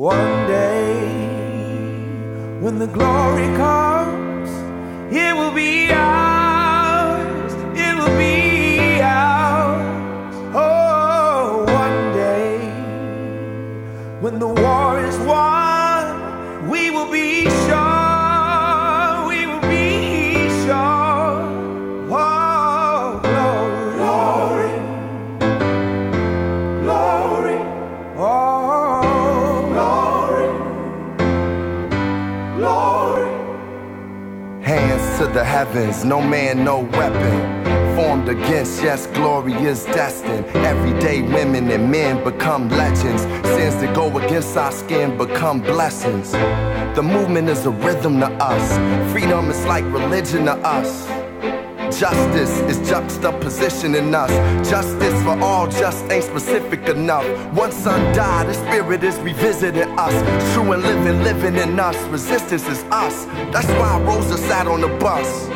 One day, when the glory comes, it will be ours, it will be ours. Oh, one day, when the war is won, we will be sure, we will be sure. Oh, glory, glory, glory. Oh, glory. Hands to the heavens, no man, no weapon formed against, yes, glory is destined. Everyday women and men become legends. Sins that go against our skin become blessings. The movement is a rhythm to us. Freedom is like religion to us. Justice is juxtaposition in us. Justice for all just ain't specific enough. One son died, the spirit is revisiting us. True and living in us. Resistance is us. That's why Rosa sat on the bus.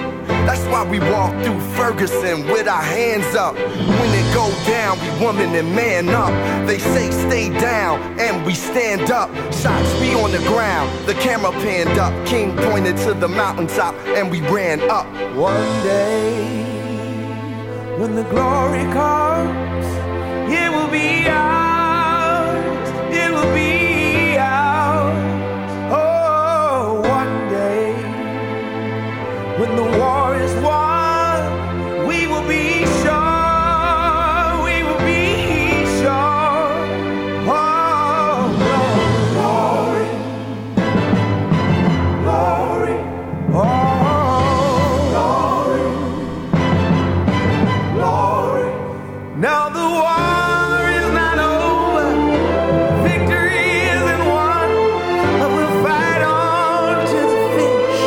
That's why we walk through Ferguson with our hands up. When it go down, we woman and man up. They say stay down, and we stand up. Shots be on the ground, the camera panned up. King pointed to the mountaintop, and we ran up. One day, when the glory comes, it will be ours, it will be ours. Oh, one day, when the war is won, we will be sure, we will be sure. Oh, glory, glory, oh, glory, glory. Now the war is not over, victory isn't won, but we'll fight on to the finish.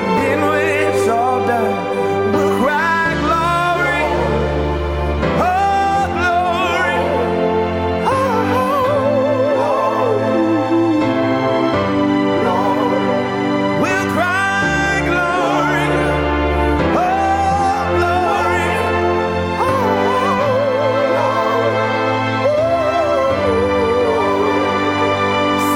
And then when it's all done, we'll cry glory, oh glory, oh glory. We'll cry glory, oh glory,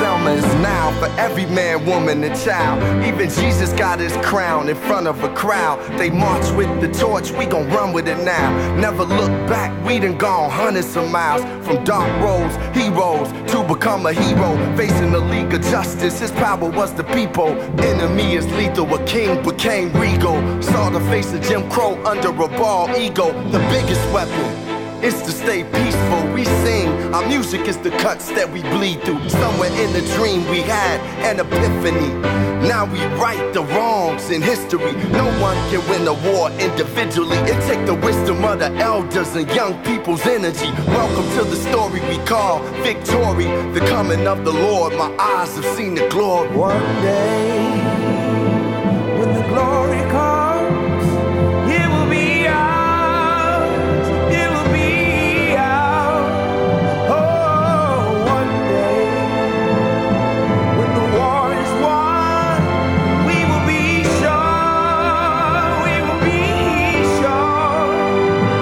Selma is now for every man, woman, and child. Even Jesus got his crown in front of a crowd. They march with the torch, we gon' run with it now. Never look back, we done gone hundreds of miles. From dark roads, heroes, to become a hero. Facing the League of Justice, his power was the people. Enemy is lethal, a king became regal. Saw the face of Jim Crow under a bald ego. The biggest weapon is to stay peaceful. We sing, our music is the cuts that we bleed through. Somewhere in the dream we had an epiphany. Now we right the wrongs in history. No one can win a war individually. It take the wisdom of the elders and young people's energy. Welcome to the story we call victory. The coming of the Lord, my eyes have seen the glory. One day, when the glory comes, it will be ours, it will be ours. Oh, one day, when the war is won, we will be sure, we will be sure.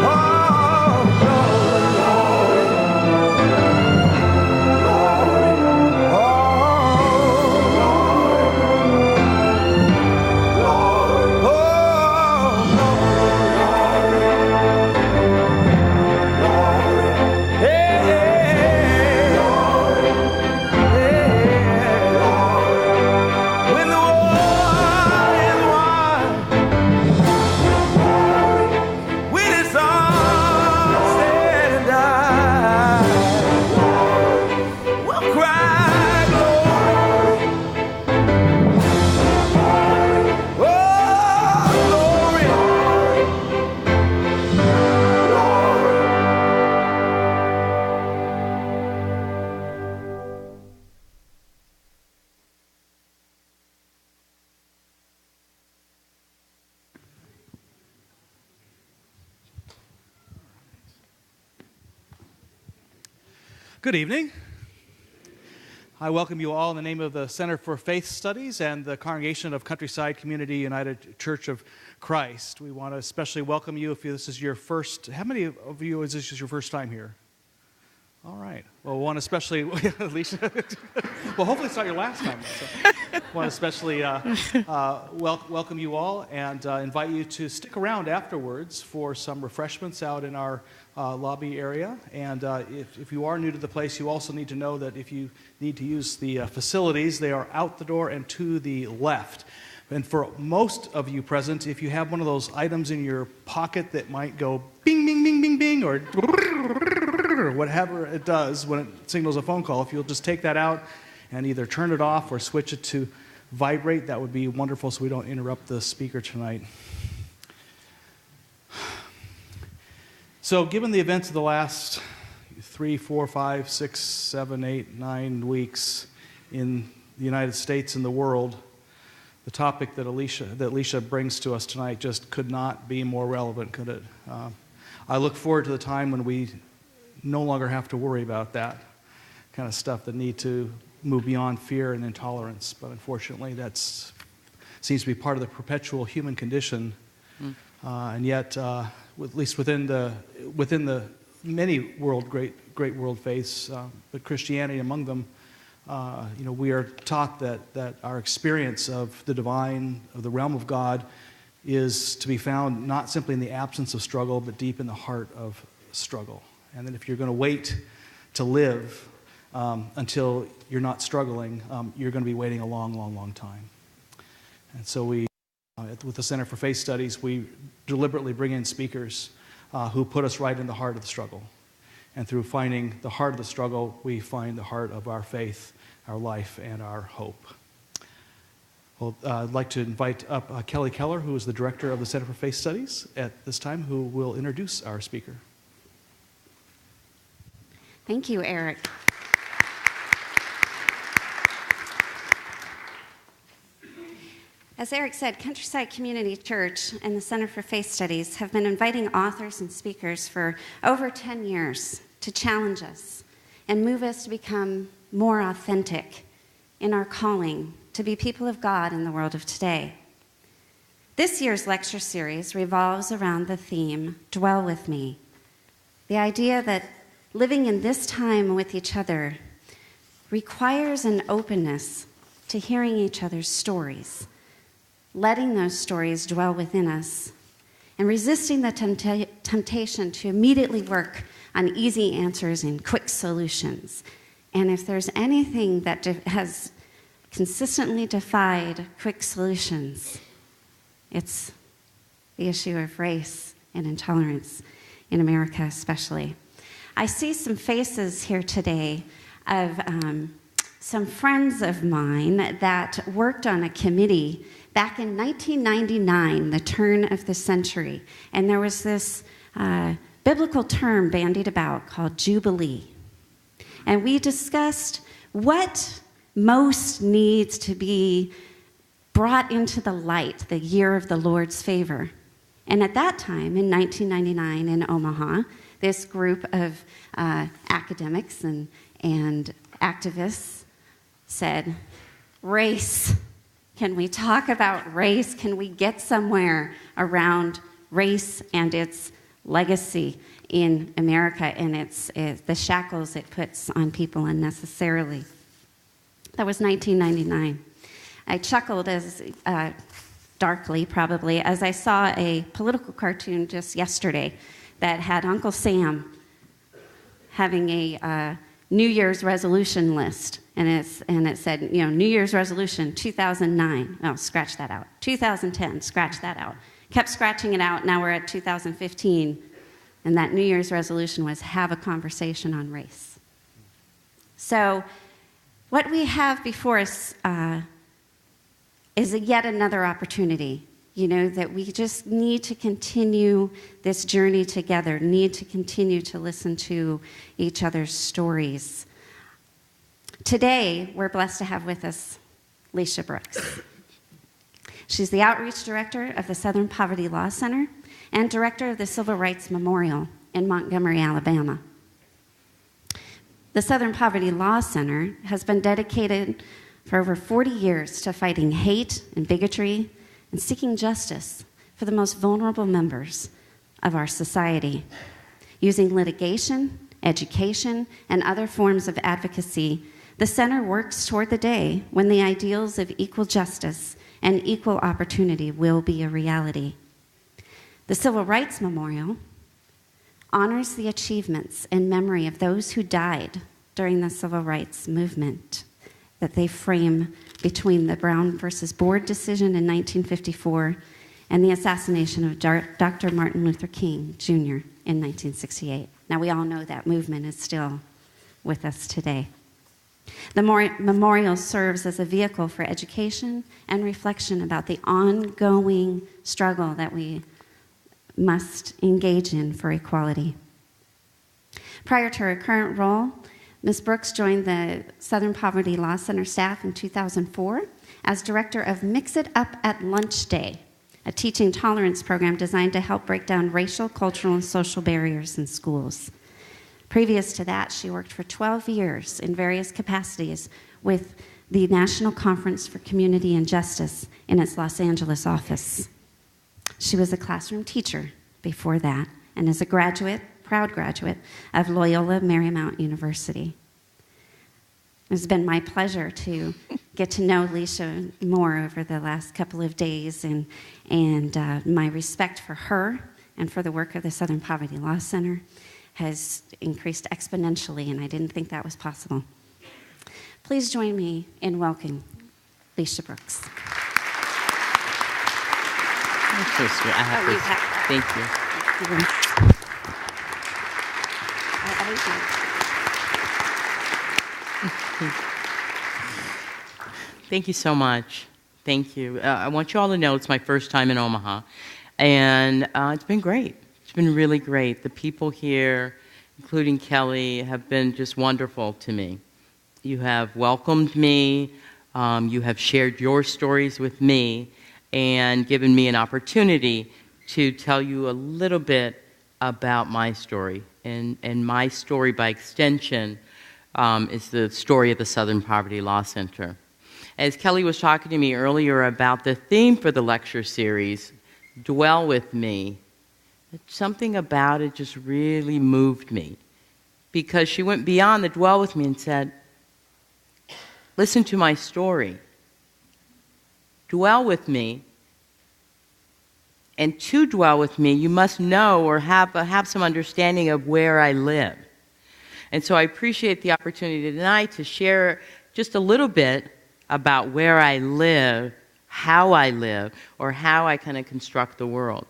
Oh, glory, glory, glory, Good evening. I welcome you all in the name of the Center for Faith Studies and the congregation of Countryside Community United Church of Christ. We want to especially welcome you if this is your first. How many of you is this your first time here? All right. Well, we want to especially, Lecia, well, hopefully it's not your last time. So want to especially welcome you all and invite you to stick around afterwards for some refreshments out in our lobby area. And if you are new to the place, you also need to know that if you need to use the facilities, they are out the door and to the left. And for most of you present, if you have one of those items in your pocket that might go bing, bing, bing, bing, bing, or whatever it does when it signals a phone call, if you'll just take that out and either turn it off or switch it to vibrate, that would be wonderful so we don't interrupt the speaker tonight. So given the events of the last 3, 4, 5, 6, 7, 8, 9 weeks in the United States and the world, the topic that Lecia brings to us tonight just could not be more relevant, could it? I look forward to the time when we no longer have to worry about that kind of stuff that need to move beyond fear and intolerance. But unfortunately, that seems to be part of the perpetual human condition. And yet, at least within the many great world faiths, but Christianity among them, we are taught that our experience of the divine, of the realm of God, is to be found not simply in the absence of struggle, but deep in the heart of struggle. And that if you're going to wait to live until you're not struggling, you're going to be waiting a long, long, long time. And so with the Center for Faith Studies, we deliberately bring in speakers who put us right in the heart of the struggle. And through finding the heart of the struggle, we find the heart of our faith, our life, and our hope. Well, I'd like to invite up Kelly Keller, who is the director of the Center for Faith Studies at this time, who will introduce our speaker. Thank you, Eric. As Eric said, Countryside Community Church and the Center for Faith Studies have been inviting authors and speakers for over 10 years to challenge us and move us to become more authentic in our calling to be people of God in the world of today. This year's lecture series revolves around the theme, Dwell With Me. The idea that living in this time with each other requires an openness to hearing each other's stories, letting those stories dwell within us, and resisting the temptation to immediately work on easy answers and quick solutions. And if there's anything that has consistently defied quick solutions, it's the issue of race and intolerance in America especially. I see some faces here today of some friends of mine that worked on a committee back in 1999, the turn of the century, and there was this biblical term bandied about called Jubilee. And we discussed what most needs to be brought into the light, the year of the Lord's favor. And at that time, in 1999 in Omaha, this group of academics and activists said, race. Can we talk about race? Can we get somewhere around race and its legacy in America and the shackles it puts on people unnecessarily? That was 1999. I chuckled darkly probably, as I saw a political cartoon just yesterday that had Uncle Sam having a New Year's resolution list. And it said, New Year's resolution 2009. Oh, scratch that out. 2010, scratch that out. Kept scratching it out. Now we're at 2015. And that New Year's resolution was have a conversation on race. So what we have before us is yet another opportunity, that we just need to continue this journey together, need to continue to listen to each other's stories. Today, we're blessed to have with us Lecia Brooks. She's the Outreach Director of the Southern Poverty Law Center and Director of the Civil Rights Memorial in Montgomery, Alabama. The Southern Poverty Law Center has been dedicated for over 40 years to fighting hate and bigotry and seeking justice for the most vulnerable members of our society, using litigation education, and other forms of advocacy, the center works toward the day when the ideals of equal justice and equal opportunity will be a reality. The Civil Rights Memorial honors the achievements and memory of those who died during the civil rights movement that they frame between the Brown versus Board decision in 1954 and the assassination of Dr. Martin Luther King, Jr. in 1968. Now, we all know that movement is still with us today. The memorial serves as a vehicle for education and reflection about the ongoing struggle that we must engage in for equality. Prior to her current role, Ms. Brooks joined the Southern Poverty Law Center staff in 2004 as director of Mix It Up at Lunch Day, a teaching tolerance program designed to help break down racial, cultural, and social barriers in schools. Previous to that, she worked for 12 years in various capacities with the National Conference for Community and Justice in its Los Angeles office. She was a classroom teacher before that and is a proud graduate of Loyola Marymount University. It's been my pleasure to get to know Lecia more over the last couple of days, and my respect for her and for the work of the Southern Poverty Law Center has increased exponentially, and I didn't think that was possible. Please join me in welcoming Lecia Brooks. That's so sweet. I have this. Thank you. I always do. Thank you so much. Thank you. I want you all to know it's my first time in Omaha, and it's been great. It's been really great. The people here, including Kelly, have been just wonderful to me. You have welcomed me. You have shared your stories with me and given me an opportunity to tell you a little bit about my story. And my story, by extension, is the story of the Southern Poverty Law Center. As Kelly was talking to me earlier about the theme for the lecture series, Dwell With Me, something about it just really moved me, because she went beyond the dwell with me and said, listen to my story. Dwell with me. And to dwell with me, you must know or have some understanding of where I live. And so I appreciate the opportunity tonight to share just a little bit about where I live, or how I kind of construct the world.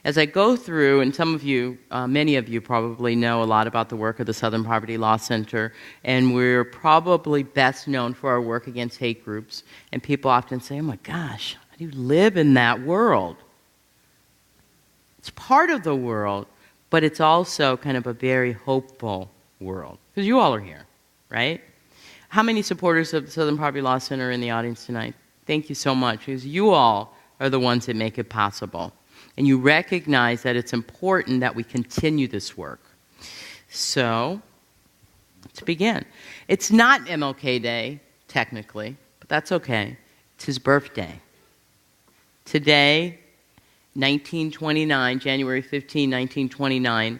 As I go through, and some of you, many of you probably know a lot about the work of the Southern Poverty Law Center, and we're probably best known for our work against hate groups. And people often say, oh my gosh, how do you live in that world? It's part of the world, but it's also kind of a very hopeful world. Because you all are here, right? How many supporters of the Southern Poverty Law Center are in the audience tonight? Thank you so much, because you all are the ones that make it possible. And you recognize that it's important that we continue this work. So, let's begin. It's not MLK Day, technically, but that's okay. It's his birthday. Today, 1929, January 15, 1929,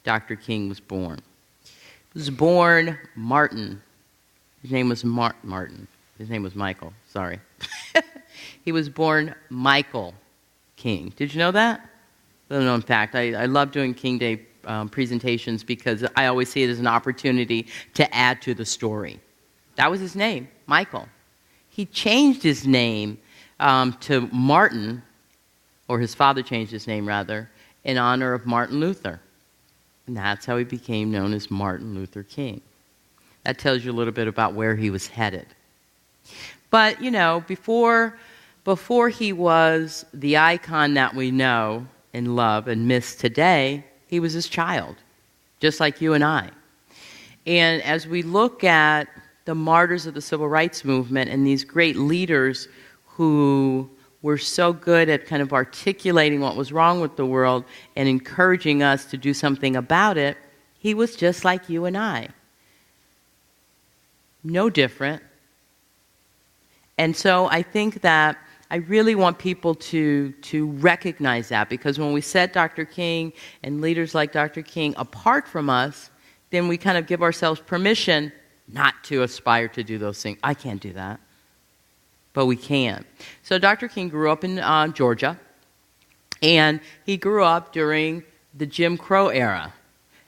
Dr. King was born. He was born Martin. His name was Martin. His name was Michael, sorry. He was born Michael King. Did you know that? Little known fact. I love doing King Day presentations because I always see it as an opportunity to add to the story. That was his name, Michael. He changed his name to Martin, or his father changed his name rather, in honor of Martin Luther. And that's how he became known as Martin Luther King. That tells you a little bit about where he was headed. But, you know, before he was the icon that we know and love and miss today, he was his child, just like you and I. And as we look at the martyrs of the civil rights movement and these great leaders who were so good at kind of articulating what was wrong with the world and encouraging us to do something about it, he was just like you and I. No different. And so I think that I really want people to recognize that, because when we set Dr. King and leaders like Dr. King apart from us, then we kind of give ourselves permission not to aspire to do those things. I can't do that, but we can. So Dr. King grew up in Georgia, and he grew up during the Jim Crow era,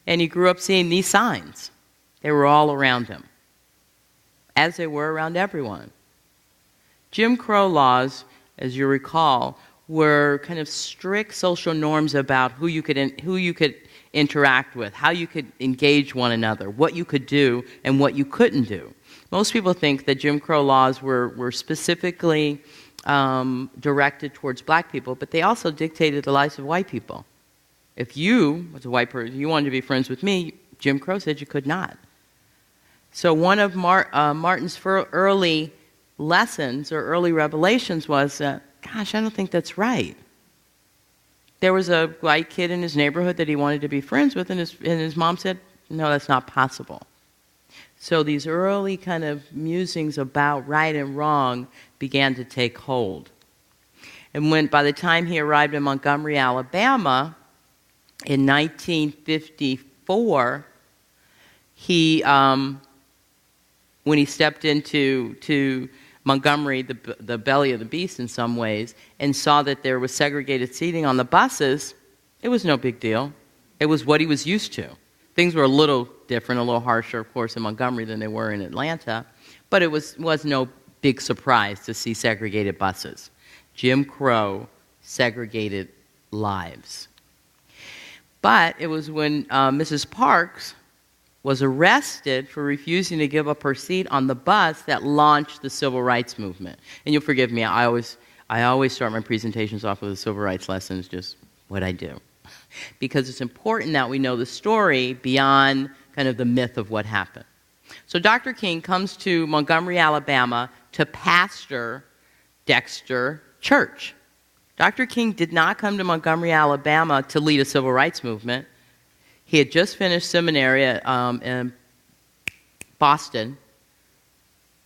and he grew up seeing these signs. They were all around him, as they were around everyone. Jim Crow laws, as you recall, were kind of strict social norms about who you could interact with, how you could engage one another, what you could do and what you couldn't do. Most people think that Jim Crow laws were specifically directed towards black people, but they also dictated the lives of white people. If you, as a white person, you wanted to be friends with me, Jim Crow said you could not. So one of Martin's early lessons or early revelations was, gosh, I don't think that's right. There was a white kid in his neighborhood that he wanted to be friends with, and his mom said, no, that's not possible. So these early kind of musings about right and wrong began to take hold. And by the time he arrived in Montgomery, Alabama, in 1954, when he stepped into Montgomery, the belly of the beast in some ways, and saw that there was segregated seating on the buses, it was no big deal. It was what he was used to. Things were a little different, a little harsher, of course, in Montgomery than they were in Atlanta, but it was no big surprise to see segregated buses. Jim Crow segregated lives. But it was when Mrs. Parks was arrested for refusing to give up her seat on the bus that launched the civil rights movement. And you'll forgive me, I always start my presentations off with a civil rights lesson. It's just what I do. Because it's important that we know the story beyond kind of the myth of what happened. So Dr. King comes to Montgomery, Alabama to pastor Dexter Church. Dr. King did not come to Montgomery, Alabama to lead a civil rights movement. He had just finished seminary in Boston,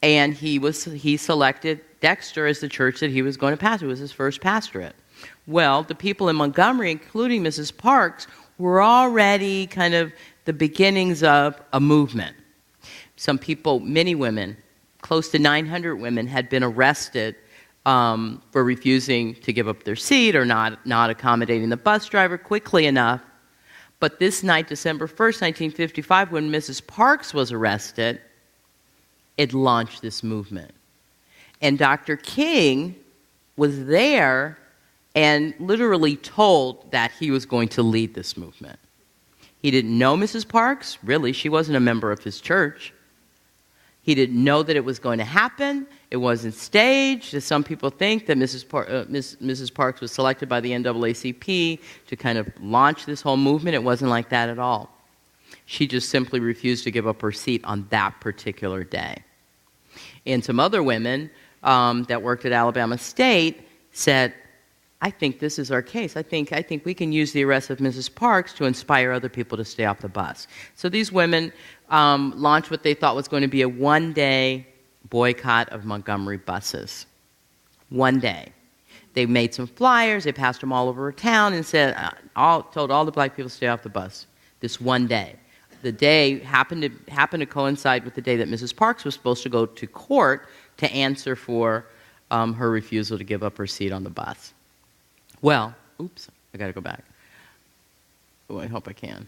and he selected Dexter as the church that he was going to pastor. It was his first pastorate. Well, the people in Montgomery, including Mrs. Parks, were already kind of the beginnings of a movement. Some people, many women, close to 900 women, had been arrested for refusing to give up their seat or not accommodating the bus driver quickly enough. But this night, December 1st, 1955, when Mrs. Parks was arrested, it launched this movement. And Dr. King was there and literally told that he was going to lead this movement. He didn't know Mrs. Parks. Really, she wasn't a member of his church. He didn't know that it was going to happen. It wasn't staged, as some people think, that Mrs. Parks was selected by the NAACP to kind of launch this whole movement. It wasn't like that at all. She just simply refused to give up her seat on that particular day. And some other women that worked at Alabama State said, I think this is our case. I think we can use the arrest of Mrs. Parks to inspire other people to stay off the bus. So these women launched what they thought was going to be a one-day boycott of Montgomery buses. One day. They made some flyers, they passed them all over town and said, told all the black people to stay off the bus this one day. The day happened to coincide with the day that Mrs. Parks was supposed to go to court to answer for her refusal to give up her seat on the bus. Well, oops, I got to go back. Oh, I hope I can.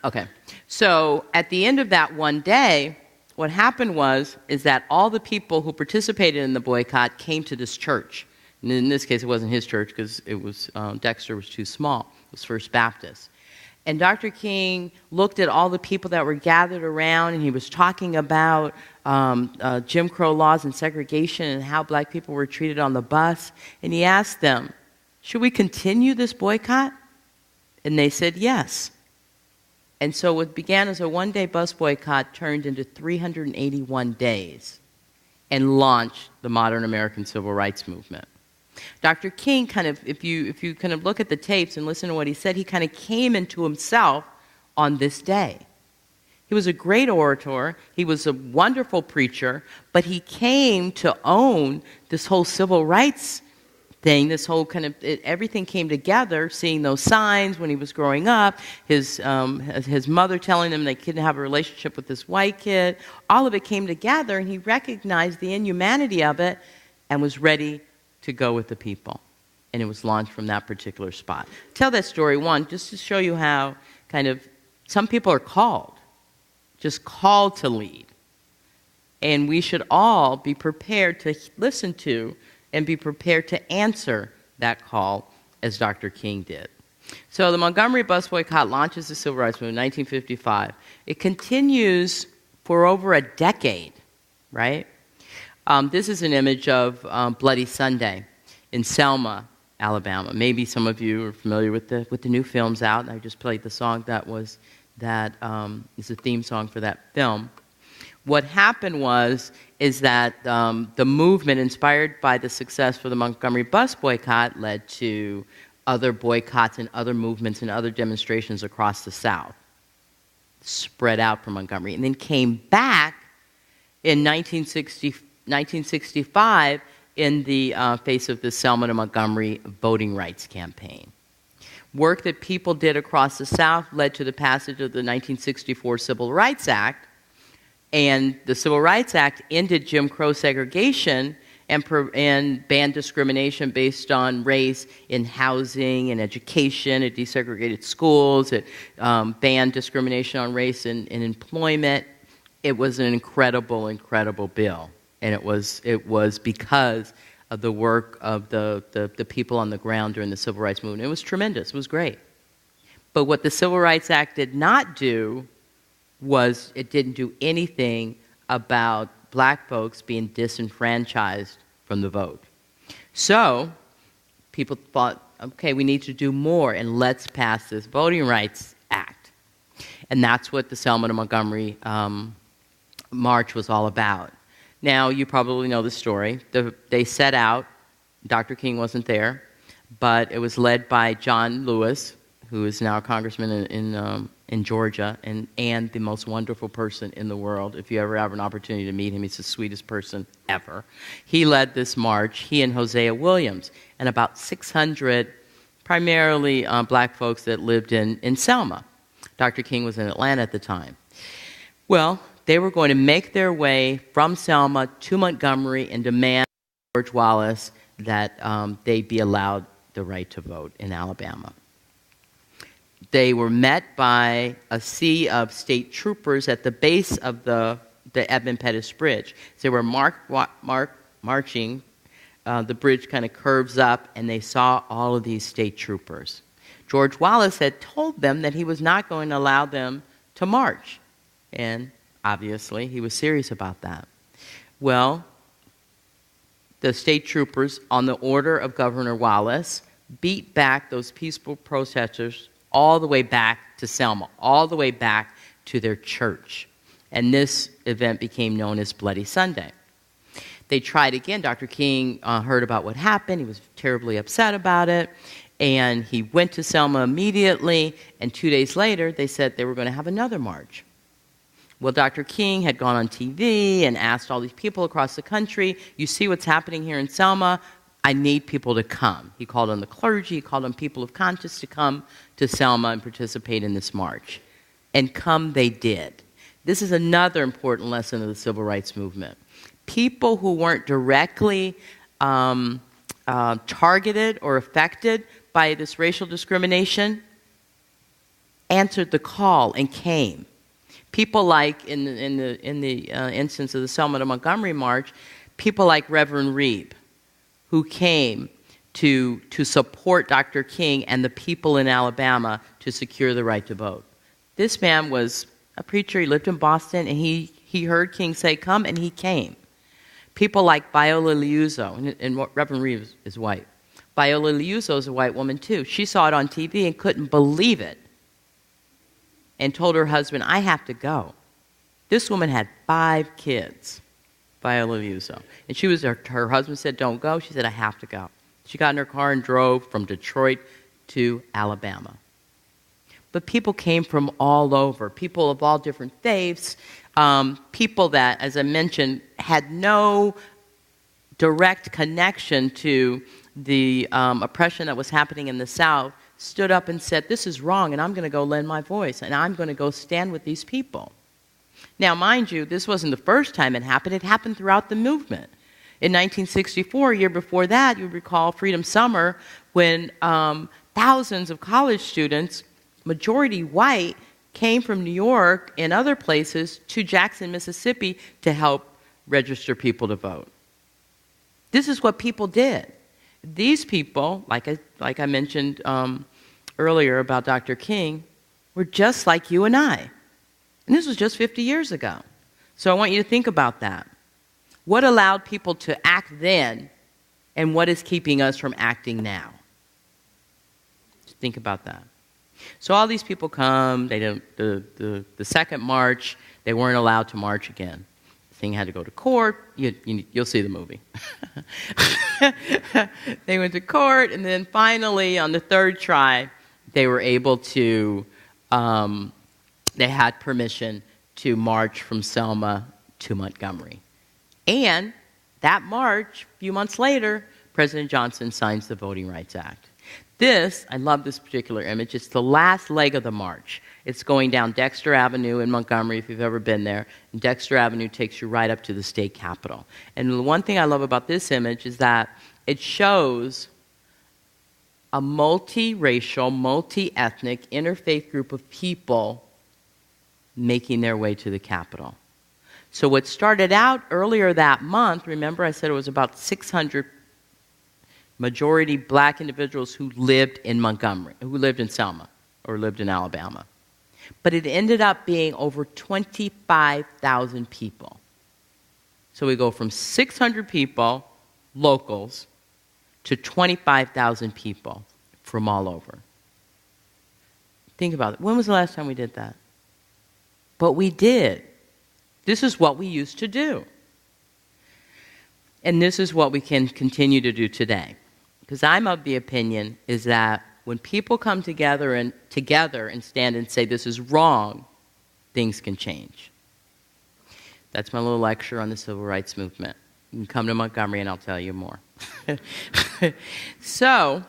Okay, so at the end of that one day, what happened is that all the people who participated in the boycott came to this church. And in this case, it wasn't his church because it was Dexter was too small. It was First Baptist. And Dr. King looked at all the people that were gathered around, and he was talking about Jim Crow laws and segregation and how black people were treated on the bus. And he asked them, should we continue this boycott? And they said yes. And so what began as a one-day bus boycott turned into 381 days and launched the modern American civil rights movement. Dr. King kind of, if you kind of look at the tapes and listen to what he said, he kind of came into himself on this day. He was a great orator, he was a wonderful preacher, but he came to own this whole civil rights thing, this whole kind of, everything came together, seeing those signs when he was growing up, his mother telling him they couldn't have a relationship with this white kid. All of it came together, and he recognized the inhumanity of it and was ready to go with the people. And it was launched from that particular spot. Tell that story, one, just to show you how kind of some people are called, just called to lead. And we should all be prepared to listen to and be prepared to answer that call as Dr. King did. So the Montgomery bus boycott launches the Civil Rights Movement in 1955. It continues for over a decade, right? This is an image of Bloody Sunday in Selma, Alabama. Maybe some of you are familiar with the new films out. I just played the song that is the theme song for that film. What happened is that the movement, inspired by the success for the Montgomery bus boycott, led to other boycotts and other movements and other demonstrations across the South, spread out from Montgomery, and then came back in 1965 in the face of the Selma to Montgomery voting rights campaign. Work that people did across the South led to the passage of the 1964 Civil Rights Act. And the Civil Rights Act ended Jim Crow segregation and banned discrimination based on race in housing and education. It desegregated schools. It banned discrimination on race in employment. It was an incredible, incredible bill. And it was because of the work of the people on the ground during the Civil Rights Movement. It was tremendous. It was great. But what the Civil Rights Act did not do was it didn't do anything about black folks being disenfranchised from the vote. So people thought, okay, we need to do more, and let's pass this Voting Rights Act. And that's what the Selma to Montgomery March was all about. Now, you probably know the story. They set out. Dr. King wasn't there, but it was led by John Lewis, who is now a congressman in Georgia, and the most wonderful person in the world. If you ever have an opportunity to meet him, he's the sweetest person ever. He led this march, he and Hosea Williams, and about 600 primarily black folks that lived in Selma. Dr. King was in Atlanta at the time. Well, they were going to make their way from Selma to Montgomery and demand from George Wallace that they be allowed the right to vote in Alabama. They were met by a sea of state troopers at the base of the Edmund Pettus Bridge. So they were marching. The bridge kind of curves up, and they saw all of these state troopers. George Wallace had told them that he was not going to allow them to march. And obviously, he was serious about that. Well, the state troopers, on the order of Governor Wallace, beat back those peaceful protesters all the way back to Selma, all the way back to their church. And this event became known as Bloody Sunday. They tried again. Dr. King heard about what happened. He was terribly upset about it. And he went to Selma immediately. And 2 days later, they said they were going to have another march. Well, Dr. King had gone on TV and asked all these people across the country, you see what's happening here in Selma? I need people to come. He called on the clergy, he called on people of conscience to come to Selma and participate in this march. And come they did. This is another important lesson of the Civil Rights Movement. People who weren't directly targeted or affected by this racial discrimination answered the call and came. People like, in the instance of the Selma to Montgomery March, people like Reverend Reeb, who came to support Dr. King and the people in Alabama to secure the right to vote. This man was a preacher. He lived in Boston, and he heard King say, come, and he came. People like Viola Liuzzo, and Reverend Reeb is white. Viola Liuzzo is a white woman, too. She saw it on TV and couldn't believe it and told her husband, I have to go. This woman had 5 kids. Viola Liuzzo. And her husband said, don't go. She said, I have to go. She got in her car and drove from Detroit to Alabama. But people came from all over, people of all different faiths, people that, as I mentioned, had no direct connection to the oppression that was happening in the South, stood up and said, this is wrong, and I'm going to go lend my voice, and I'm going to go stand with these people. Now, mind you, this wasn't the first time it happened. It happened throughout the movement. In 1964, a year before that, you recall Freedom Summer, when thousands of college students, majority white, came from New York and other places to Jackson, Mississippi to help register people to vote. This is what people did. These people, like I mentioned earlier about Dr. King, were just like you and I. And this was just 50 years ago. So I want you to think about that. What allowed people to act then, and what is keeping us from acting now? Think about that. So all these people come, they don't, the second march, they weren't allowed to march again. The thing had to go to court. You'll see the movie. They went to court, and then finally, on the third try, they were able to, they had permission to march from Selma to Montgomery. And that march, a few months later, President Johnson signs the Voting Rights Act. This, I love this particular image, it's the last leg of the march. It's going down Dexter Avenue in Montgomery, if you've ever been there. And Dexter Avenue takes you right up to the state capitol. And the one thing I love about this image is that it shows a multi-racial, multi-ethnic, interfaith group of people making their way to the capitol. So what started out earlier that month, remember I said it was about 600 majority black individuals who lived in Montgomery, who lived in Selma, or lived in Alabama. But it ended up being over 25,000 people. So we go from 600 people, locals, to 25,000 people from all over. Think about it. When was the last time we did that? But we did. This is what we used to do. And this is what we can continue to do today. Because I'm of the opinion is that when people come together and stand and say this is wrong, things can change. That's my little lecture on the civil rights movement. You can come to Montgomery and I'll tell you more. So,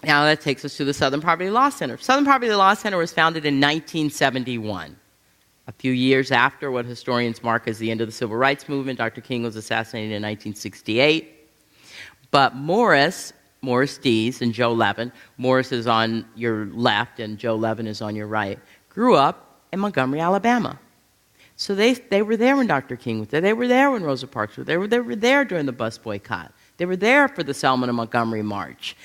now that takes us to the Southern Poverty Law Center. Southern Poverty Law Center was founded in 1971. A few years after what historians mark as the end of the civil rights movement. Dr. King was assassinated in 1968. But Morris Dees and Joe Levin, Morris is on your left and Joe Levin is on your right, grew up in Montgomery, Alabama. So they were there when Dr. King was there. They were there when Rosa Parks was there. They were there during the bus boycott. They were there for the Selma to Montgomery March.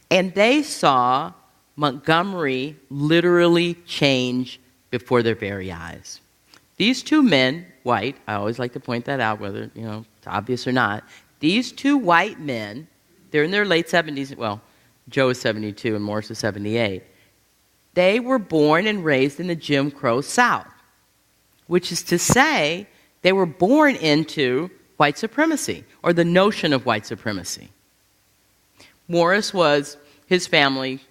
And they saw Montgomery literally change before their very eyes. These two men, white, I always like to point that out, whether it's obvious or not. These two white men, they're in their late 70s. Well, Joe is 72 and Morris is 78. They were born and raised in the Jim Crow South, which is to say they were born into white supremacy or the notion of white supremacy. Morris his family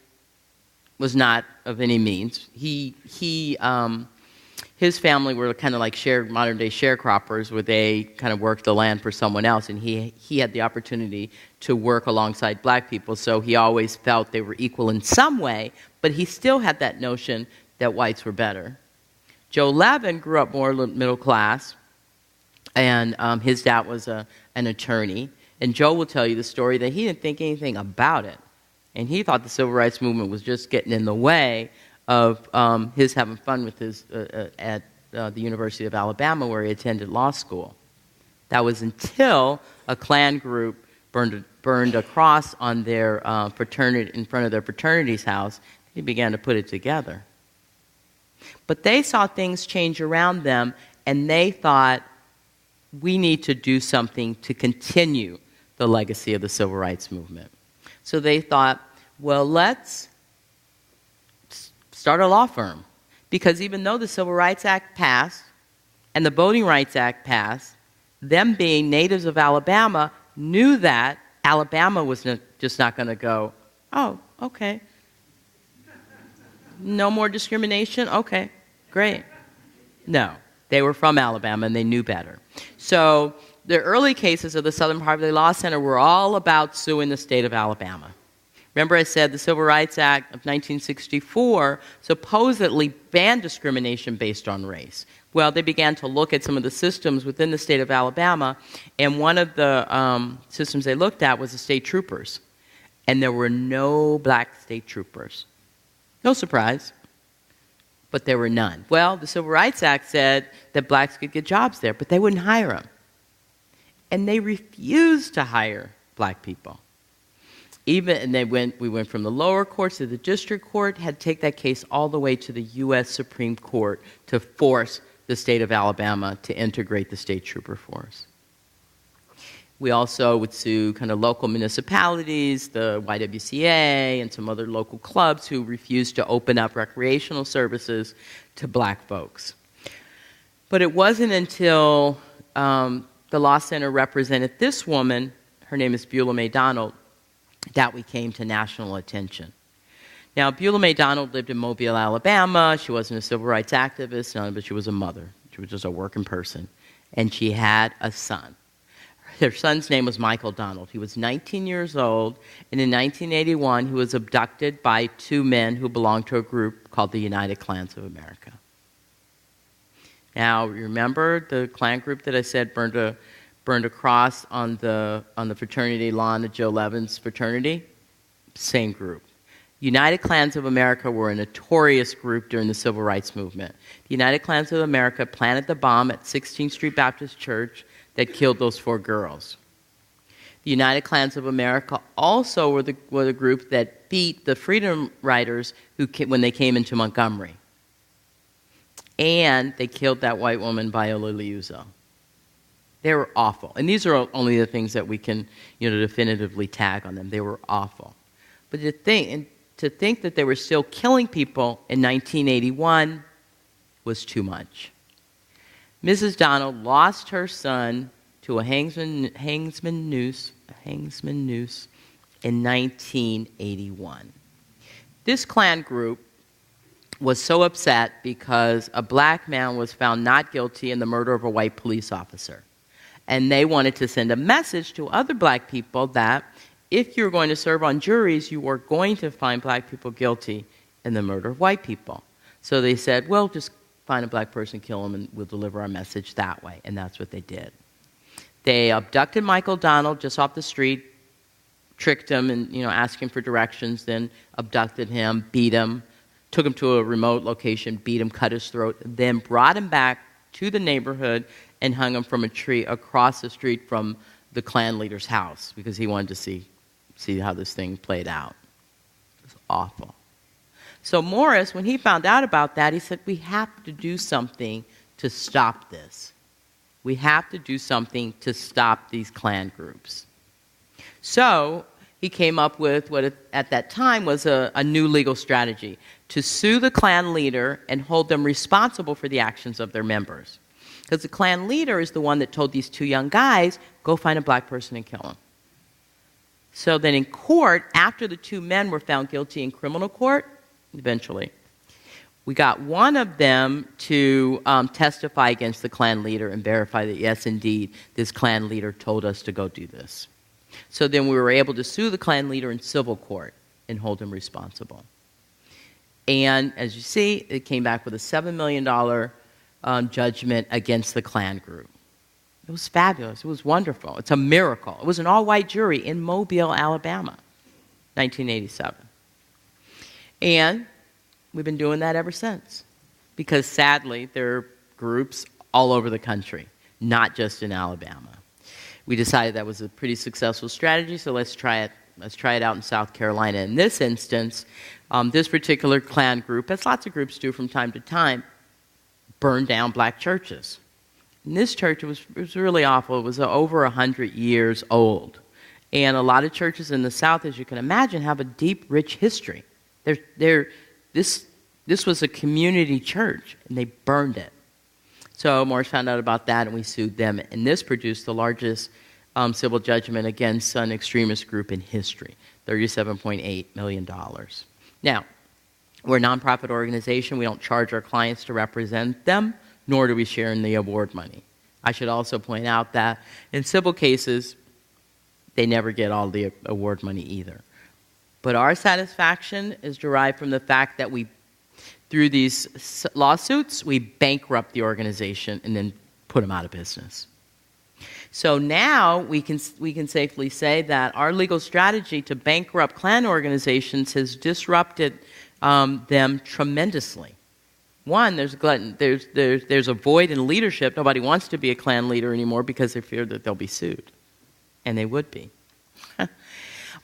was not of any means. His family were kind of like modern-day sharecroppers, where they kind of worked the land for someone else, and he had the opportunity to work alongside black people, so he always felt they were equal in some way, but he still had that notion that whites were better. Joe Levin grew up more middle class, and his dad was an attorney, and Joe will tell you the story that he didn't think anything about it, and he thought the civil rights movement was just getting in the way of his having fun with at the University of Alabama, where he attended law school. That was until a Klan group burned a cross on their fraternity in front of their fraternity's house. He began to put it together. But they saw things change around them, and they thought, we need to do something to continue the legacy of the civil rights movement. So they thought, well, let's start a law firm. Because even though the Civil Rights Act passed and the Voting Rights Act passed, them being natives of Alabama knew that Alabama was just not going to go, oh, okay. No more discrimination? Okay, great. No, they were from Alabama and they knew better. So the early cases of the Southern Poverty Law Center were all about suing the state of Alabama. Remember I said the Civil Rights Act of 1964 supposedly banned discrimination based on race. Well, they began to look at some of the systems within the state of Alabama, and one of the systems they looked at was the state troopers. And there were no black state troopers. No surprise, but there were none. Well, the Civil Rights Act said that blacks could get jobs there, but they wouldn't hire them. And they refused to hire black people. We went from the lower courts to the district court, had to take that case all the way to the U.S. Supreme Court to force the state of Alabama to integrate the state trooper force. We also would sue kind of local municipalities, the YWCA, and some other local clubs who refused to open up recreational services to black folks. But it wasn't until the Law Center represented this woman, her name is Beulah May Donald, that we came to national attention. Now, Beulah May Donald lived in Mobile, Alabama. She wasn't a civil rights activist, but she was a mother. She was just a working person. And she had a son. Their son's name was Michael Donald. He was 19 years old, and in 1981, he was abducted by two men who belonged to a group called the United Klans of America. Now, remember the Klan group that I said burned a cross on the fraternity lawn at Joe Levin's fraternity? Same group. United Klans of America were a notorious group during the Civil Rights Movement. The United Klans of America planted the bomb at 16th Street Baptist Church that killed those 4 girls. The United Klans of America also were the group that beat the Freedom Riders when they came into Montgomery. And they killed that white woman, Viola Liuzzo. They were awful. And these are only the things that we can, definitively tag on them. They were awful. But to think that they were still killing people in 1981 was too much. Mrs. Donald lost her son to a hangsman noose in 1981. This Klan group was so upset because a black man was found not guilty in the murder of a white police officer. And they wanted to send a message to other black people that if you're going to serve on juries, you are going to find black people guilty in the murder of white people. So they said, well, just find a black person, kill him, and we'll deliver our message that way. And that's what they did. They abducted Michael Donald just off the street, tricked him and, asked him for directions, then abducted him, beat him, took him to a remote location, beat him, cut his throat, then brought him back to the neighborhood and hung him from a tree across the street from the Klan leader's house because he wanted to see how this thing played out. It was awful. So Morris, when he found out about that, he said, we have to do something to stop this. We have to do something to stop these Klan groups. So he came up with what at that time was a new legal strategy, to sue the Klan leader and hold them responsible for the actions of their members. Because the Klan leader is the one that told these 2 young guys, go find a black person and kill him. So then in court, after the 2 men were found guilty in criminal court, eventually, we got one of them to testify against the Klan leader and verify that, yes, indeed, this Klan leader told us to go do this. So then we were able to sue the Klan leader in civil court and hold him responsible. And as you see, it came back with a $7 million judgment against the Klan group. It was fabulous. It was wonderful. It's a miracle. It was an all-white jury in Mobile, Alabama, 1987. And we've been doing that ever since. Because sadly, there are groups all over the country, not just in Alabama. We decided that was a pretty successful strategy, so let's try it. Let's try it out in South Carolina. In this instance, this particular Klan group, as lots of groups do from time to time, burned down black churches. In this church, it was really awful. It was over 100 years old. And a lot of churches in the South, as you can imagine, have a deep, rich history. This was a community church, and they burned it. So Morris found out about that, and we sued them. And this produced the largest civil judgment against an extremist group in history, $37.8 million. Now, we're a nonprofit organization. We don't charge our clients to represent them, nor do we share in the award money. I should also point out that in civil cases, they never get all the award money either. But our satisfaction is derived from the fact that through these lawsuits, we bankrupt the organization and then put them out of business. So now we can safely say that our legal strategy to bankrupt Klan organizations has disrupted them tremendously. One, there's a void in leadership. Nobody wants to be a Klan leader anymore because they fear that they'll be sued, and they would be.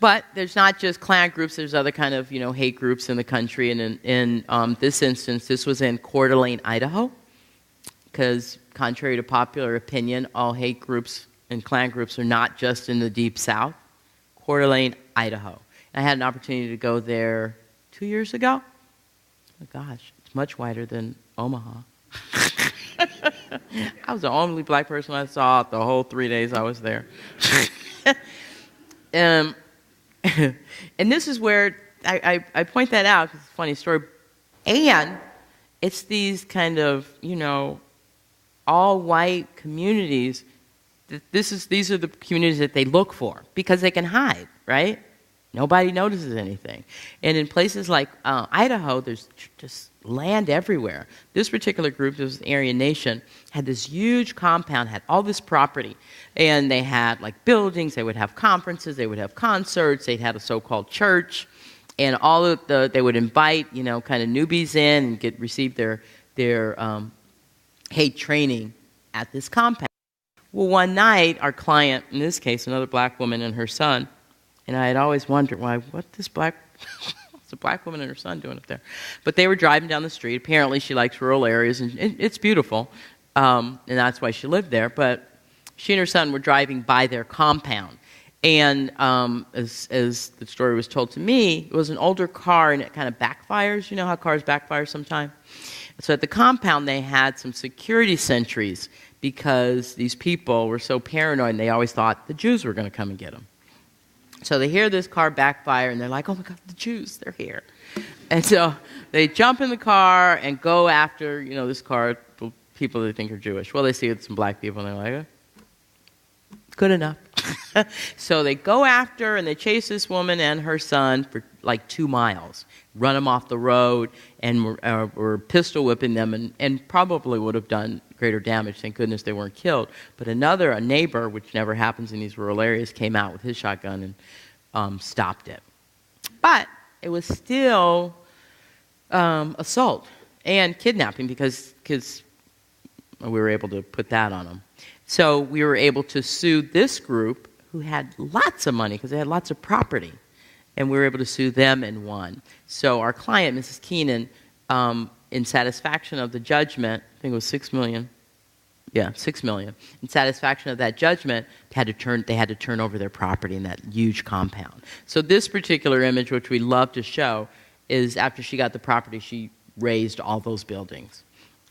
But there's not just Klan groups. There's other kind of hate groups in the country. And in this instance, this was in Coeur d'Alene, Idaho, because contrary to popular opinion, all hate groups and Klan groups are not just in the Deep South. Coeur d'Alene, Idaho. I had an opportunity to go there 2 years ago. Oh gosh, it's much wider than Omaha. I was the only black person I saw the whole 3 days I was there. And this is where I point that out because it's a funny story. And it's these kind of, all-white communities. These are the communities that they look for because they can hide, right? Nobody notices anything. And in places like Idaho, there's just land everywhere. This particular group, this was the Aryan Nation, had this huge compound, had all this property. And they had like buildings, they would have conferences, they would have concerts, they'd have a so-called church. And they would invite, kind of newbies in and receive their hate training at this compound. Well, one night, our client, in this case, another black woman and her son, and I had always wondered what's a black woman and her son doing up there? But they were driving down the street. Apparently, she likes rural areas, and it's beautiful, and that's why she lived there. But she and her son were driving by their compound. And as the story was told to me, it was an older car, and it kind of backfires. You know how cars backfire sometimes? So at the compound, they had some security sentries because these people were so paranoid, and they always thought the Jews were going to come and get them. So they hear this car backfire, and they're like, oh, my God, the Jews, they're here. And so they jump in the car and go after, this car, people they think are Jewish. Well, they see some black people, and they're like, good enough. So they go after and they chase this woman and her son for like 2 miles, run them off the road, and were pistol whipping them and probably would have done greater damage. Thank goodness they weren't killed. But a neighbor, which never happens in these rural areas, came out with his shotgun and stopped it. But it was still assault and kidnapping because we were able to put that on them. So we were able to sue this group who had lots of money because they had lots of property, and we were able to sue them and won. So our client, Mrs. Keenan, in satisfaction of the judgment, I think it was $6 million. Yeah, $6 million. In satisfaction of that judgment, they had to turn over their property in that huge compound. So this particular image, which we love to show, is after she got the property, she razed all those buildings.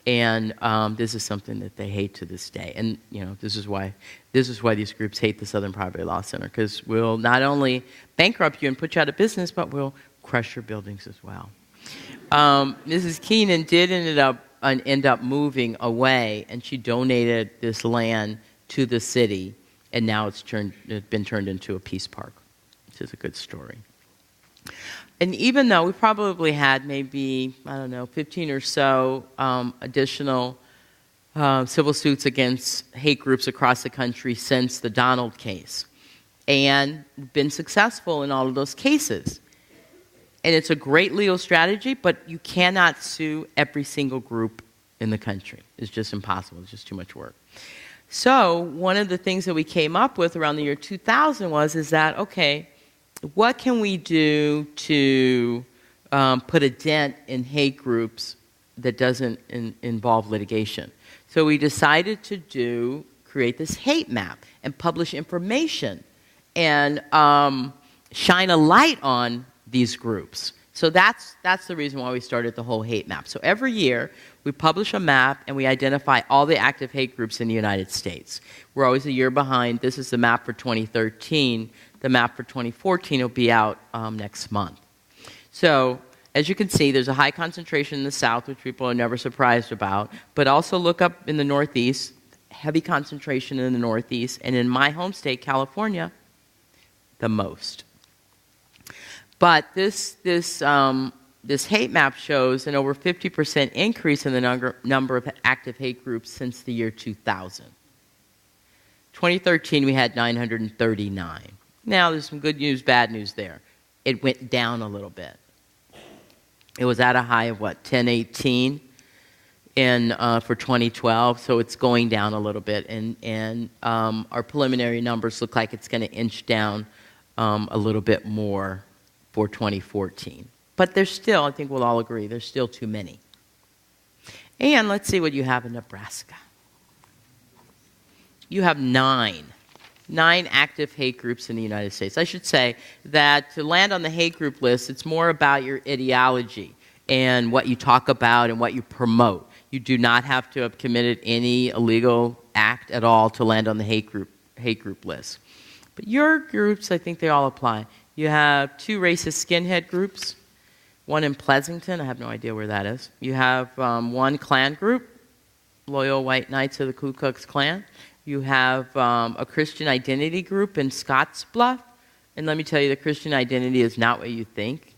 And this is something that they hate to this day. And this is why these groups hate the Southern Poverty Law Center, because we'll not only bankrupt you and put you out of business, but we'll crush your buildings as well. Mrs. Keenan did end up moving away, and she donated this land to the city, and now it's been turned into a peace park, which is a good story. And even though we probably had maybe, 15 or so additional civil suits against hate groups across the country since the Donald case, and been successful in all of those cases. And it's a great legal strategy, but you cannot sue every single group in the country. It's just impossible. It's just too much work. So one of the things that we came up with around the year 2000 is that, okay, what can we do to put a dent in hate groups that doesn't involve litigation? So we decided to create this hate map and publish information and shine a light on these groups. So that's the reason why we started the whole hate map. So every year we publish a map and we identify all the active hate groups in the United States. We're always a year behind. This is the map for 2013. The map for 2014 will be out next month. So as you can see, there's a high concentration in the South, which people are never surprised about. But also look up in the Northeast. heavy concentration in the Northeast, and in my home state, California, the most. But this hate map shows an over 50% increase in the number of active hate groups since the year 2000. 2013, we had 939. Now, there's some good news, bad news there. It went down a little bit. It was at a high of, 1018 for 2012, so it's going down a little bit. And our preliminary numbers look like it's going to inch down a little bit more for 2014. But there's still, I think we'll all agree, there's still too many. And let's see what you have in Nebraska. You have nine active hate groups in the United States. I should say that to land on the hate group list, it's more about your ideology and what you talk about and what you promote. You do not have to have committed any illegal act at all to land on the hate group list. But your groups, I think they all apply. You have 2 racist skinhead groups, one in Pleasanton. I have no idea where that is. You have 1 Klan group, Loyal White Knights of the Ku Klux Klan. You have a Christian identity group in Scottsbluff. And let me tell you, the Christian identity is not what you think.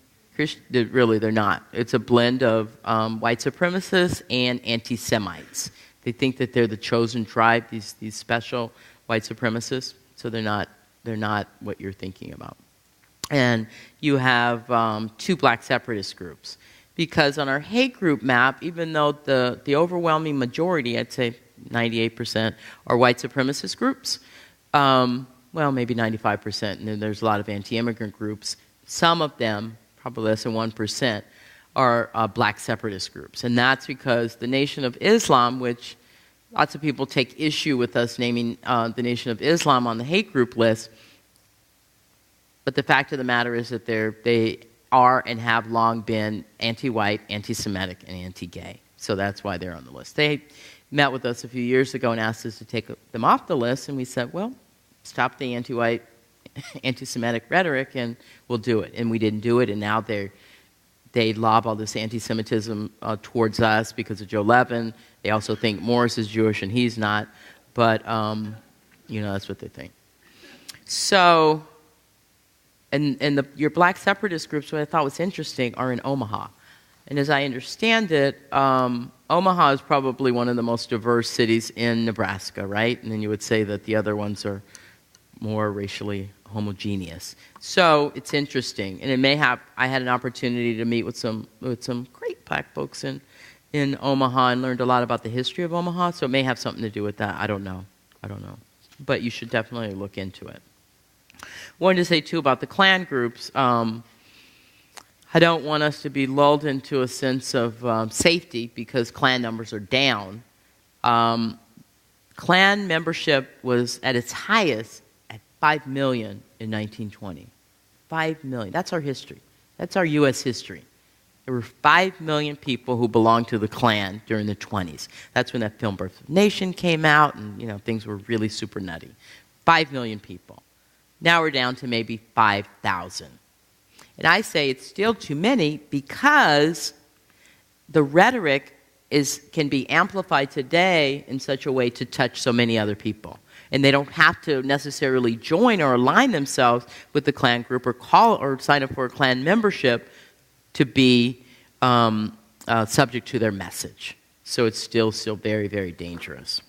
Really, they're not. It's a blend of white supremacists and anti-Semites. They think that they're the chosen tribe, these special white supremacists. So they're not what you're thinking about. And you have 2 black separatist groups. Because on our hate group map, even though the overwhelming majority, I'd say 98%, are white supremacist groups, well, maybe 95%, and then there's a lot of anti-immigrant groups. Some of them, probably less than 1%, are black separatist groups. And that's because the Nation of Islam, which lots of people take issue with us naming the Nation of Islam on the hate group list, but the fact of the matter is that they are and have long been anti-white, anti-Semitic, and anti-gay. So that's why they're on the list. They met with us a few years ago and asked us to take them off the list, and we said, well, stop the anti-white, anti-Semitic rhetoric, and we'll do it. And we didn't do it, and now they lob all this anti-Semitism towards us because of Joe Levin. They also think Morris is Jewish and he's not, but, that's what they think. So, your black separatist groups, what I thought was interesting, are in Omaha. And as I understand it, Omaha is probably one of the most diverse cities in Nebraska, right? And then you would say that the other ones are more racially homogeneous. So it's interesting. And I had an opportunity to meet with some great black folks in Omaha and learned a lot about the history of Omaha. So it may have something to do with that. I don't know. But you should definitely look into it. Wanted to say, too, about the Klan groups. I don't want us to be lulled into a sense of safety because Klan numbers are down. Klan membership was at its highest at 5 million in 1920. 5 million. That's our history. That's our U.S. history. There were 5 million people who belonged to the Klan during the 20s. That's when that film Birth of a Nation came out, and things were really super nutty. 5 million people. Now we're down to maybe 5,000. And I say it's still too many because the rhetoric can be amplified today in such a way to touch so many other people. And they don't have to necessarily join or align themselves with the Klan group or sign up for a Klan membership to be subject to their message. So it's still very, very dangerous.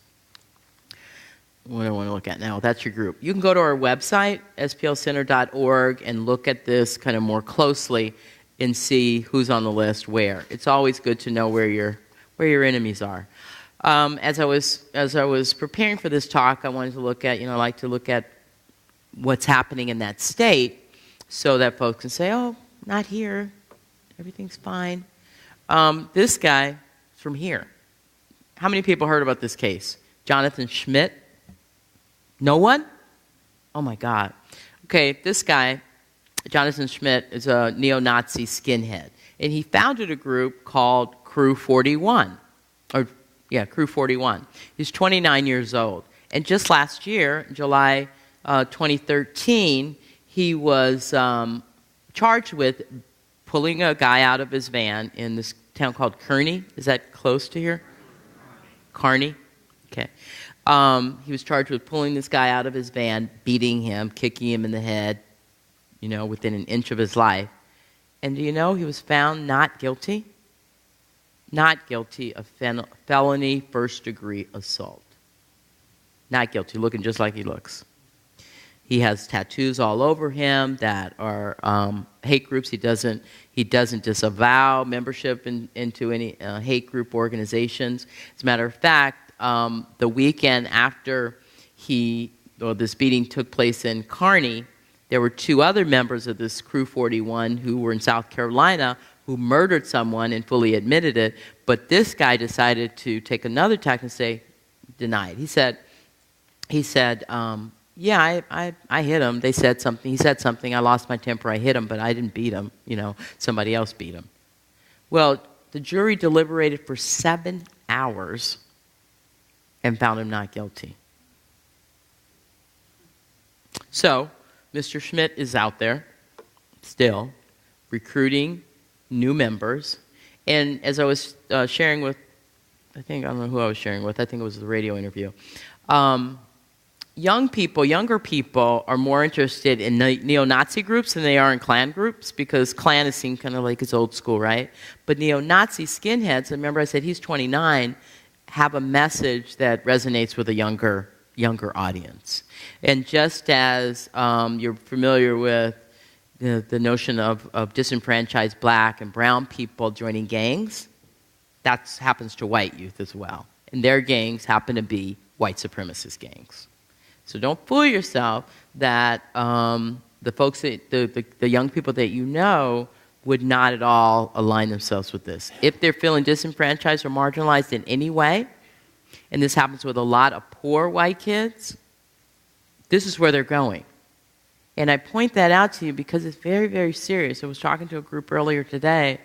What do I want to look at now? That's your group. You can go to our website, splcenter.org, and look at this kind of more closely and see who's on the list where. It's always good to know where your enemies are. As I was preparing for this talk, I wanted to look at, I like to look at what's happening in that state so that folks can say, oh, not here. Everything's fine. This guy is from here. How many people heard about this case? Jonathan Schmidt. No one? Oh, my God. Okay, this guy, Jonathan Schmidt, is a neo-Nazi skinhead. And he founded a group called Crew 41. Crew 41. He's 29 years old. And just last year, July 2013, he was charged with pulling a guy out of his van in this town called Kearney. Is that close to here? Kearney? Okay. He was charged with pulling this guy out of his van, beating him, kicking him in the head, within an inch of his life. And do you know he was found not guilty? Not guilty of felony first-degree assault. Not guilty, looking just like he looks. He has tattoos all over him that are hate groups. He doesn't disavow membership into any hate group organizations. As a matter of fact, the weekend after this beating took place in Kearney, there were 2 other members of this Crew 41 who were in South Carolina who murdered someone and fully admitted it. But this guy decided to take another tack and say, deny it. He said, yeah, I hit him. They said something. He said something. I lost my temper. I hit him, but I didn't beat him. Somebody else beat him. Well, the jury deliberated for 7 hours and found him not guilty. So, Mr. Schmidt is out there still recruiting new members. And as I was sharing with, I don't know who I was sharing with. I think it was the radio interview. Younger people are more interested in neo-Nazi groups than they are in Klan groups, because Klan is seen kind of like it's old school, right? But neo-Nazi skinheads, remember I said he's 29, have a message that resonates with a younger audience. And just as you're familiar with the notion of disenfranchised black and brown people joining gangs, that happens to white youth as well. And their gangs happen to be white supremacist gangs. So don't fool yourself that the folks, the young people that you know would not at all align themselves with this. If they're feeling disenfranchised or marginalized in any way, and this happens with a lot of poor white kids, this is where they're going. And I point that out to you because it's very, very serious. I was talking to a group earlier today,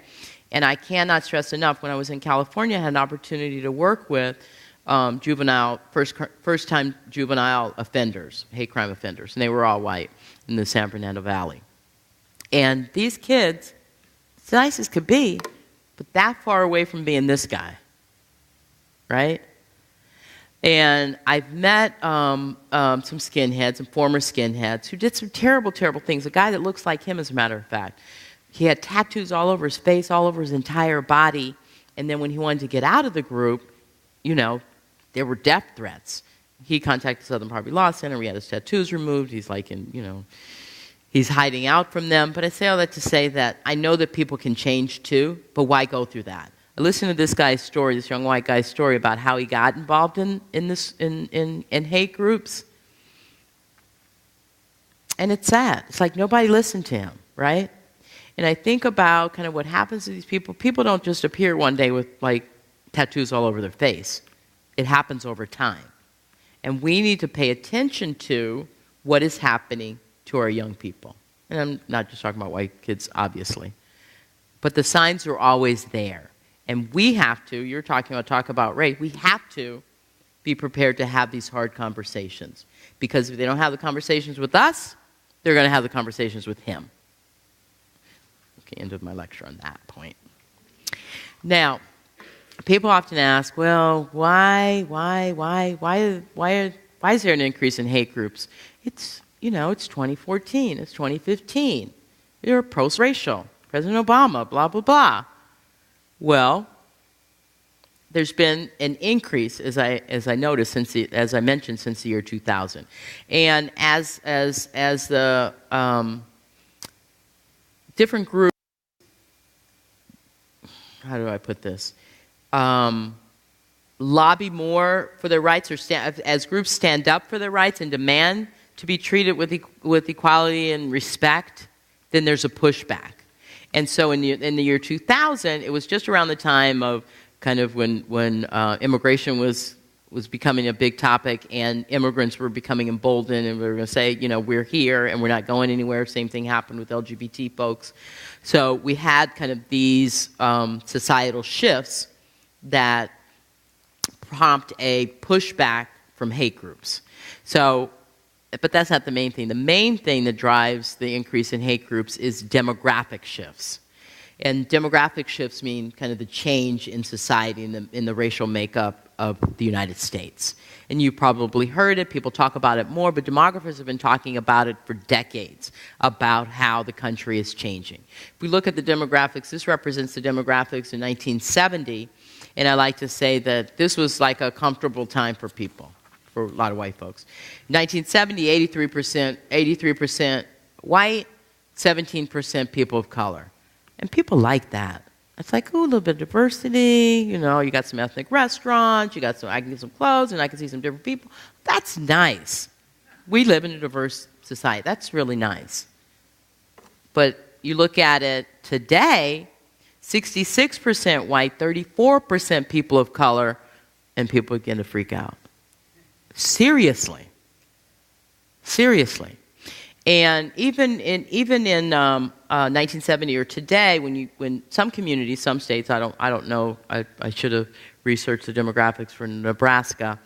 and I cannot stress enough, when I was in California, I had an opportunity to work with first-time juvenile offenders, hate crime offenders, and they were all white in the San Fernando Valley. And these kids, as nice as could be, but that far away from being this guy, right? And I've met some skinheads, some former skinheads, who did some terrible, terrible things. A guy that looks like him, as a matter of fact. He had tattoos all over his face, all over his entire body, and then when he wanted to get out of the group, there were death threats. He contacted Southern Poverty Law Center. He had his tattoos removed. He's he's hiding out from them. But I say all that to say that I know that people can change too, but why go through that? I listened to this guy's story, this young white guy's story about how he got involved in hate groups. And it's sad. It's like nobody listened to him, right? And I think about kind of what happens to these people. People don't just appear one day with tattoos all over their face. It happens over time. And we need to pay attention to what is happening to our young people. And I'm not just talking about white kids, obviously. But the signs are always there. And we have to, you're talking about race, we have to be prepared to have these hard conversations. Because if they don't have the conversations with us, they're going to have the conversations with him. Okay, end of my lecture on that point. Now, people often ask, well, why is there an increase in hate groups? It's 2014, it's 2015. You're post-racial. President Obama, blah, blah, blah. Well, there's been an increase, as I noticed, as I mentioned, since the year 2000. And as the different groups, how do I put this? Lobby more for their rights, or as groups stand up for their rights and demand to be treated with equality and respect, then there's a pushback. And so in the year 2000, it was just around the time of kind of when immigration was becoming a big topic, and immigrants were becoming emboldened, and we were going to say, we're here and we're not going anywhere. Same thing happened with LGBT folks. So we had kind of these societal shifts that prompt a pushback from hate groups. So, but that's not the main thing. The main thing that drives the increase in hate groups is demographic shifts. And demographic shifts mean kind of the change in society, in the racial makeup of the United States. And you've probably heard it, people talk about it more, but demographers have been talking about it for decades, about how the country is changing. If we look at the demographics, this represents the demographics in 1970, and I like to say that this was like a comfortable time for people, for a lot of white folks. 1970, 83% white, 17% people of color. And people like that. It's like, ooh, a little bit of diversity, you know, you got some ethnic restaurants, I can get some clothes, and I can see some different people. That's nice. We live in a diverse society. That's really nice. But you look at it today, 66% white, 34% people of color, and people begin to freak out. Seriously. Seriously. And even in 1970 or today, when some communities, some states, I don't know, I should have researched the demographics for Nebraska.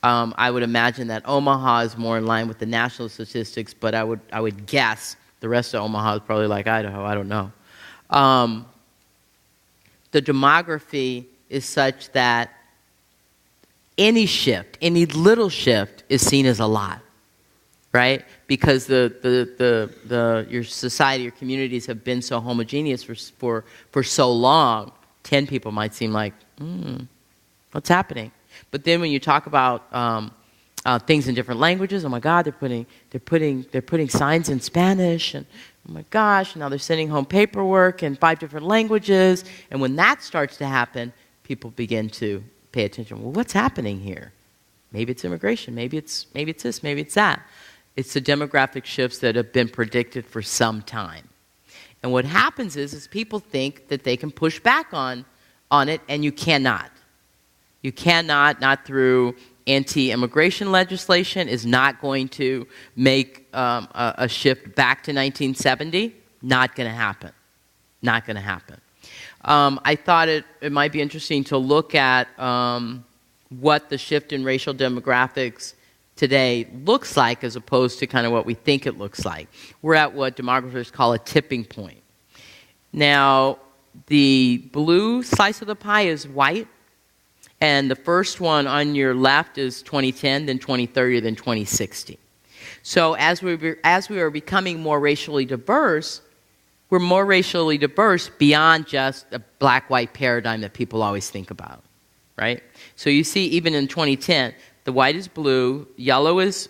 I would imagine that Omaha is more in line with the national statistics, but I would guess the rest of Omaha is probably like Idaho. I don't know. The demography is such that any shift, any little shift, is seen as a lot. Right? Because your society, your communities have been so homogeneous for so long, 10 people might seem like, what's happening? But then when you talk about things in different languages, oh my God, they're putting signs in Spanish, and oh my gosh, now they're sending home paperwork in 5 different languages, and when that starts to happen, people begin to pay attention. Well, what's happening here? Maybe it's immigration, maybe it's this, maybe it's that. It's the demographic shifts that have been predicted for some time. And what happens is people think that they can push back on it, and you cannot. You cannot, not through anti-immigration legislation, is not going to make a shift back to 1970. Not going to happen. Not going to happen. I thought it might be interesting to look at what the shift in racial demographics today looks like as opposed to kind of what we think it looks like. We're at what demographers call a tipping point. Now, the blue slice of the pie is white, and the first one on your left is 2010, then 2030, then 2060. So as we are becoming more racially diverse, we're more racially diverse beyond just a black-white paradigm that people always think about, right? So you see, even in 2010, the white is blue, yellow is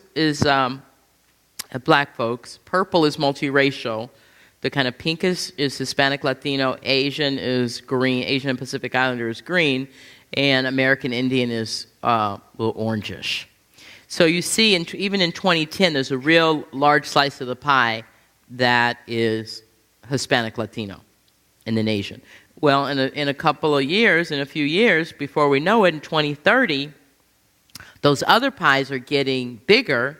black folks, purple is multiracial, the kind of pink is Hispanic, Latino, Asian is green, Asian and Pacific Islander is green, and American Indian is a little orangish. So you see, even in 2010, there's a real large slice of the pie that is Hispanic, Latino, and then Asian. Well, in a couple of years, in a few years, before we know it, in 2030, those other pies are getting bigger,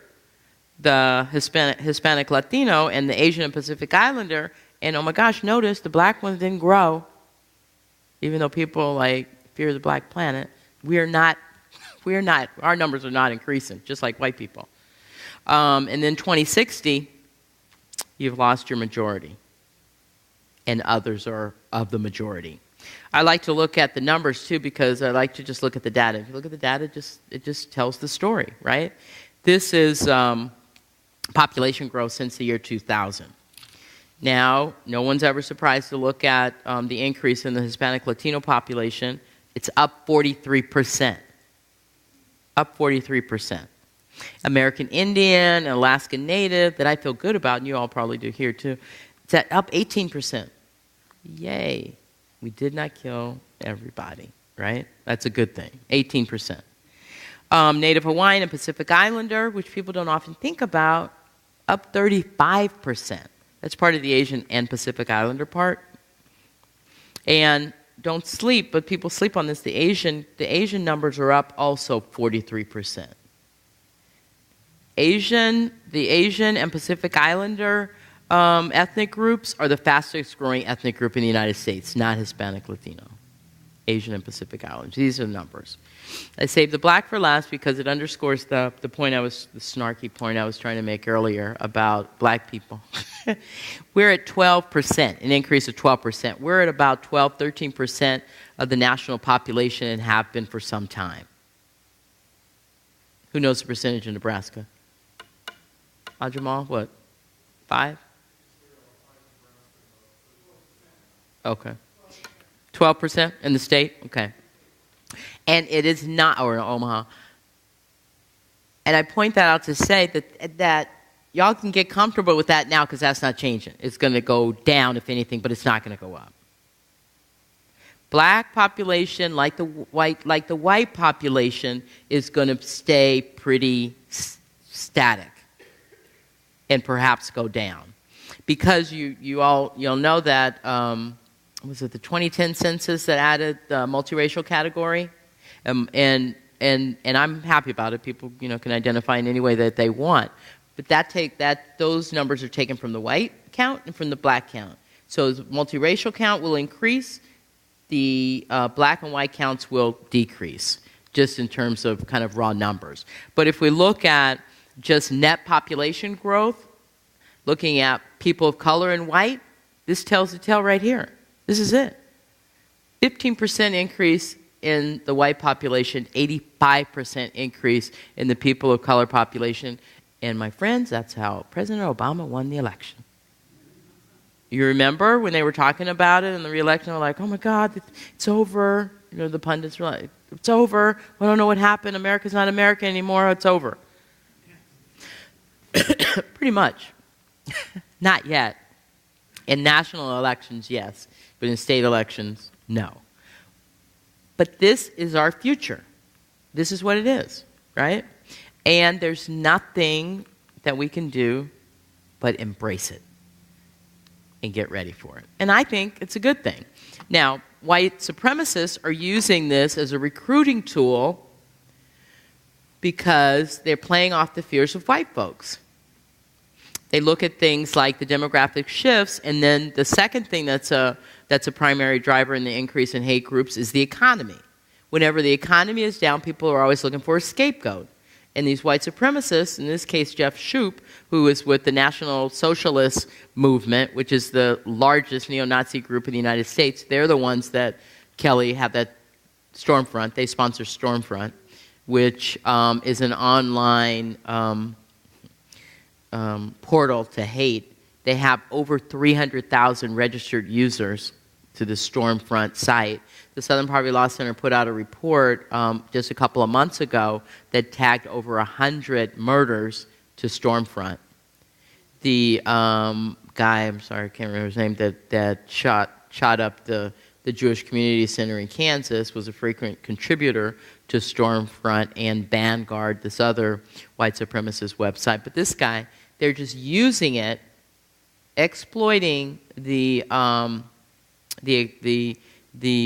the Hispanic Latino and the Asian and Pacific Islander, and oh my gosh, notice the black ones didn't grow. Even though people like fear the black planet, our numbers are not increasing, just like white people. And then 2060, you've lost your majority, and others are of the majority. I like to look at the numbers, too, because I like to just look at the data. If you look at the data, it just tells the story, right? This is population growth since the year 2000. Now, no one's ever surprised to look at the increase in the Hispanic Latino population. It's up 43%. Up 43%. American Indian, Alaska Native, that I feel good about, and you all probably do here, too, it's up 18%. Yay. We did not kill everybody, right? That's a good thing. 18%. Native Hawaiian and Pacific Islander, which people don't often think about, up 35%. That's part of the Asian and Pacific Islander part. And don't sleep, but people sleep on this. The Asian numbers are up also 43%. The Asian and Pacific Islander ethnic groups are the fastest growing ethnic group in the United States, not Hispanic Latino. Asian and Pacific Islanders. These are the numbers. I saved the black for last because it underscores the snarky point I was trying to make earlier about black people. We're at 12%, an increase of 12%. We're at about 12, 13% of the national population and have been for some time. Who knows the percentage in Nebraska? Jamal, what? 5? Okay. 12% in the state? Okay. And it is not, or in Omaha. And I point that out to say that y'all can get comfortable with that now because that's not changing. It's going to go down, if anything, but it's not going to go up. Black population, like the white population, is going to stay pretty static and perhaps go down. Because you'll know that, was it the 2010 census that added the multiracial category? And I'm happy about it. People, can identify in any way that they want. But those numbers are taken from the white count and from the black count. So the multiracial count will increase. The black and white counts will decrease, just in terms of kind of raw numbers. But if we look at just net population growth, looking at people of color and white, this tells the tale right here. This is it. 15% increase in the white population, 85% increase in the people of color population. And my friends, that's how President Obama won the election. You remember when they were talking about it in the re-election, they were like, oh my God, it's over. The pundits were like, it's over. I don't know what happened. America's not America anymore. It's over. Pretty much. Not yet. In national elections, yes. But in state elections, no. But this is our future. This is what it is, right? And there's nothing that we can do but embrace it and get ready for it. And I think it's a good thing. Now, white supremacists are using this as a recruiting tool because they're playing off the fears of white folks. They look at things like the demographic shifts, and then the second thing that's a primary driver in the increase in hate groups is the economy. Whenever the economy is down, people are always looking for a scapegoat. And these white supremacists, in this case Jeff Shoup, who is with the National Socialist Movement, which is the largest neo-Nazi group in the United States, they're the ones that Kelly have that Stormfront. They sponsor Stormfront, which is an online portal to hate. They have over 300,000 registered users to the Stormfront site. The Southern Poverty Law Center put out a report just a couple of months ago that tagged over 100 murders to Stormfront. The guy, I'm sorry, I can't remember his name, that shot up the Jewish Community Center in Kansas was a frequent contributor to Stormfront and Vanguard, this other white supremacist website. But this guy, they're just using it, exploiting the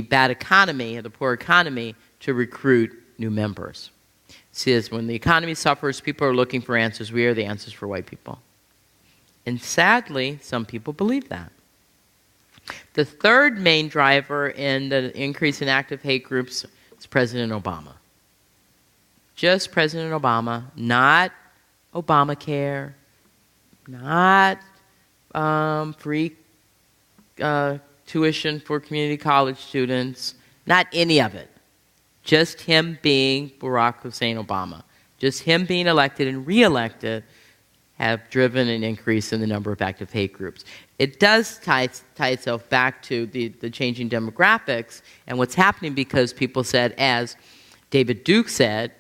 bad economy, the poor economy, to recruit new members. It says when the economy suffers, people are looking for answers. We are the answers for white people. And sadly, some people believe that. The third main driver in the increase in active hate groups is President Obama. Just President Obama, not Obamacare, not free tuition for community college students, not any of it. Just him being Barack Hussein Obama. Just him being elected and re-elected have driven an increase in the number of active hate groups. It does tie itself back to the changing demographics and what's happening because people said, as David Duke said,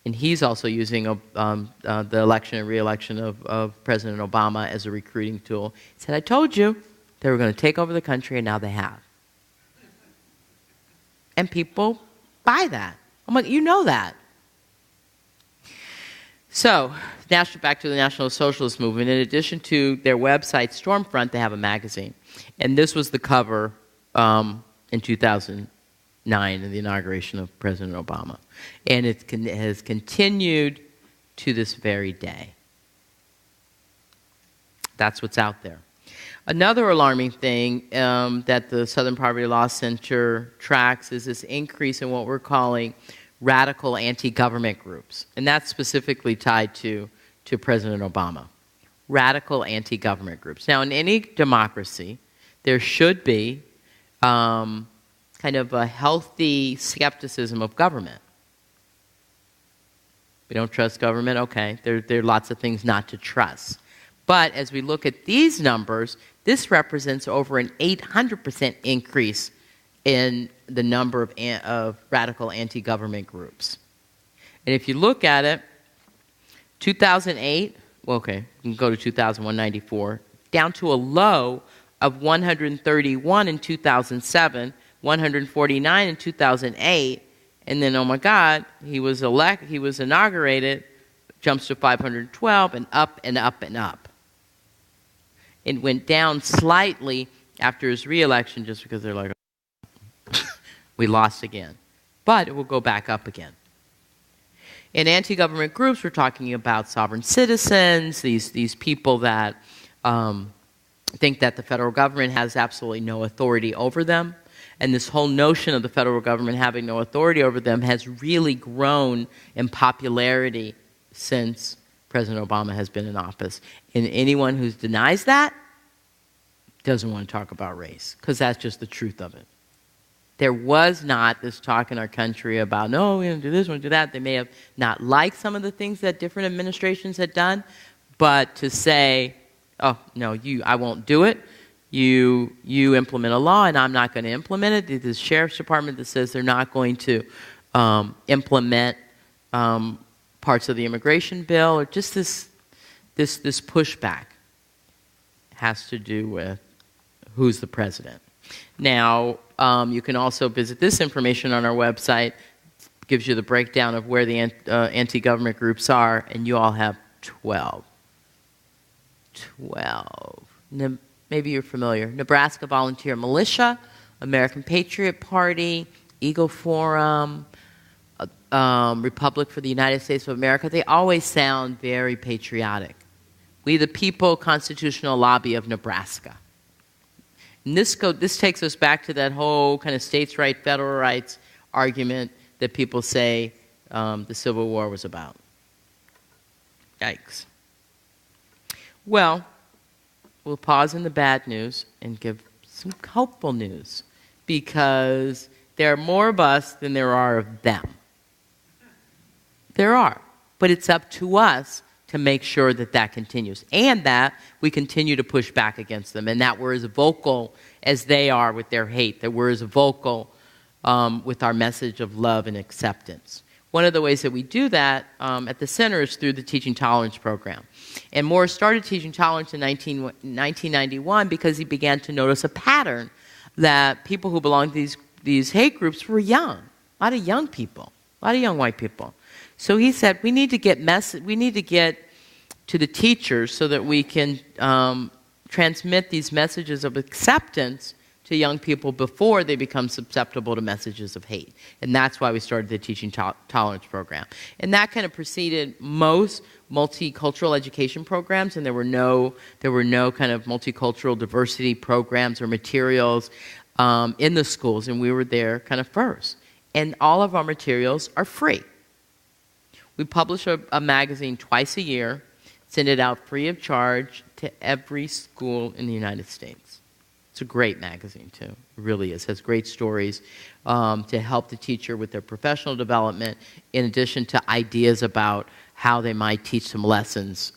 and he's also using the election and re-election of President Obama as a recruiting tool. He said, I told you they were going to take over the country, and now they have. And people buy that. I'm like, you know that. So, back to the National Socialist Movement. In addition to their website, Stormfront, they have a magazine. And this was the cover in 2009 in the inauguration of President Obama. And it has continued to this very day. That's what's out there. Another alarming thing that the Southern Poverty Law Center tracks is this increase in what we're calling radical anti-government groups. And that's specifically tied to President Obama. Radical anti-government groups. Now, in any democracy, there should be kind of a healthy skepticism of government. We don't trust government? Okay, there are lots of things not to trust. But as we look at these numbers, this represents over an 800% increase in the number of radical anti-government groups. And if you look at it, 2008, well, okay, you can go to 2194, down to a low of 131 in 2007, 149 in 2008, and then, oh my God, he was inaugurated, jumps to 512, and up and up and up. It went down slightly after his re-election just because they're like, we lost again. But it will go back up again. In anti-government groups, we're talking about sovereign citizens, these people that think that the federal government has absolutely no authority over them. And this whole notion of the federal government having no authority over them has really grown in popularity since President Obama has been in office. And anyone who denies that doesn't want to talk about race, because that's just the truth of it. There was not this talk in our country about, no, we're going to do this, we're going to do that. They may have not liked some of the things that different administrations had done, but to say, oh, no, I won't do it. You implement a law, and I'm not going to implement it. The sheriff's department that says they're not going to implement parts of the immigration bill, or just this pushback has to do with who's the president. Now, you can also visit this information on our website. It gives you the breakdown of where the anti-government groups are, and you all have 12. 12. Maybe you're familiar. Nebraska Volunteer Militia, American Patriot Party, Eagle Forum, Republic for the United States of America. They always sound very patriotic. We the People Constitutional Lobby of Nebraska. And this takes us back to that whole kind of states' rights, federal rights argument that people say the Civil War was about. Yikes. Well, we'll pause in the bad news and give some hopeful news, because there are more of us than there are of them. There are. But it's up to us to make sure that that continues, and that we continue to push back against them, and that we're as vocal as they are with their hate, that we're as vocal with our message of love and acceptance. One of the ways that we do that at the center is through the Teaching Tolerance program. And Morris started Teaching Tolerance in 1991 because he began to notice a pattern that people who belonged to these hate groups were young, a lot of young people, a lot of young white people. So he said, we need to get to the teachers so that we can transmit these messages of acceptance to young people before they become susceptible to messages of hate. And that's why we started the Teaching Tolerance program. And that kind of preceded most multicultural education programs, and there were no kind of multicultural diversity programs or materials in the schools, and we were there kind of first. And all of our materials are free. We publish a magazine twice a year, send it out free of charge to every school in the United States. It's a great magazine, too. It really is. It has great stories to help the teacher with their professional development, in addition to ideas about how they might teach some lessons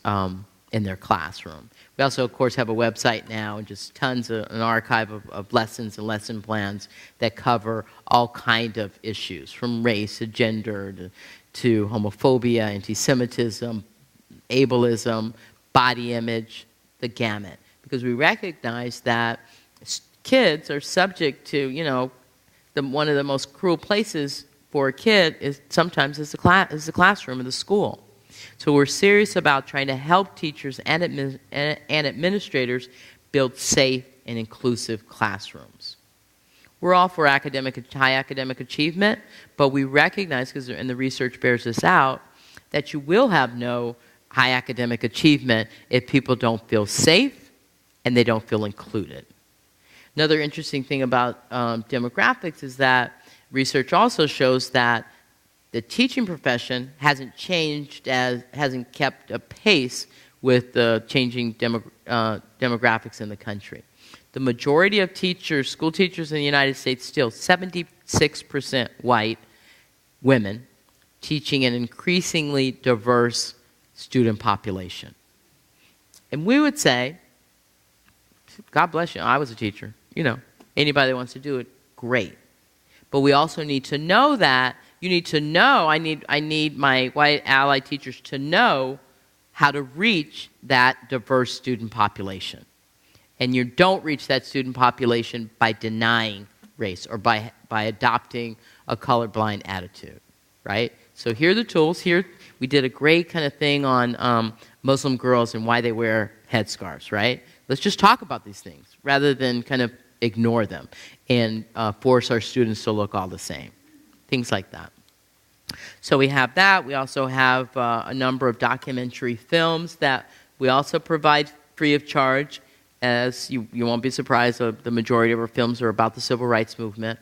in their classroom. We also, of course, have a website now and just an archive of lessons and lesson plans that cover all kind of issues, from race to gender to homophobia, anti-Semitism, ableism, body image, the gamut. Because we recognize that kids are subject to, one of the most cruel places for a kid is sometimes the classroom of the school. So we're serious about trying to help teachers and administrators build safe and inclusive classrooms. We're all for high academic achievement, but we recognize, and the research bears this out, that you will have no high academic achievement if people don't feel safe and they don't feel included. Another interesting thing about demographics is that research also shows that the teaching profession hasn't kept a pace with the changing demographics in the country. The majority of teachers, school teachers in the United States, still 76% white women, teaching an increasingly diverse student population. And we would say, God bless you, I was a teacher. You know, anybody that wants to do it, great. But we also need to know that, you need to know, I need my white ally teachers to know how to reach that diverse student population. And you don't reach that student population by denying race or by adopting a colorblind attitude, right? So here are the tools. Here we did a great kind of thing on Muslim girls and why they wear headscarves, right? Let's just talk about these things rather than kind of ignore them and force our students to look all the same. Things like that. So we have that. We also have a number of documentary films that we also provide free of charge. As you won't be surprised, the majority of our films are about the civil rights movement,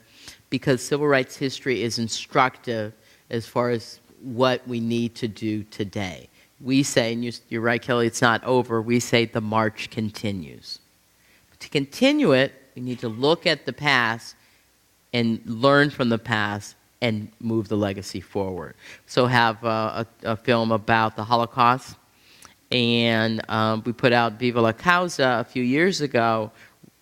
because civil rights history is instructive as far as what we need to do today. We say, and you're right, Kelly, it's not over. We say the march continues. But to continue it, we need to look at the past and learn from the past and move the legacy forward. So have a film about the Holocaust. And we put out Viva la Causa a few years ago,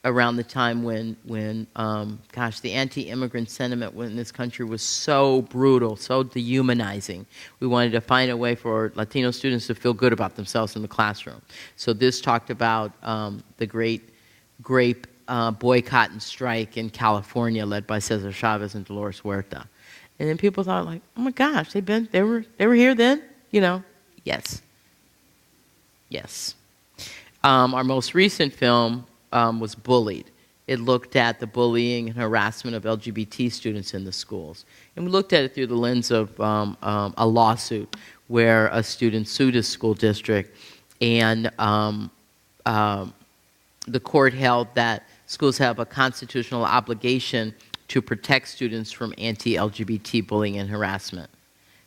around the time when the anti-immigrant sentiment in this country was so brutal, so dehumanizing. We wanted to find a way for Latino students to feel good about themselves in the classroom. So this talked about the great grape boycott and strike in California, led by Cesar Chavez and Dolores Huerta. And then people thought, like, oh my gosh, they were here then? You know, yes. Yes. Our most recent film was Bullied. It looked at the bullying and harassment of LGBT students in the schools. And we looked at it through the lens of a lawsuit where a student sued his school district, and the court held that schools have a constitutional obligation to protect students from anti-LGBT bullying and harassment,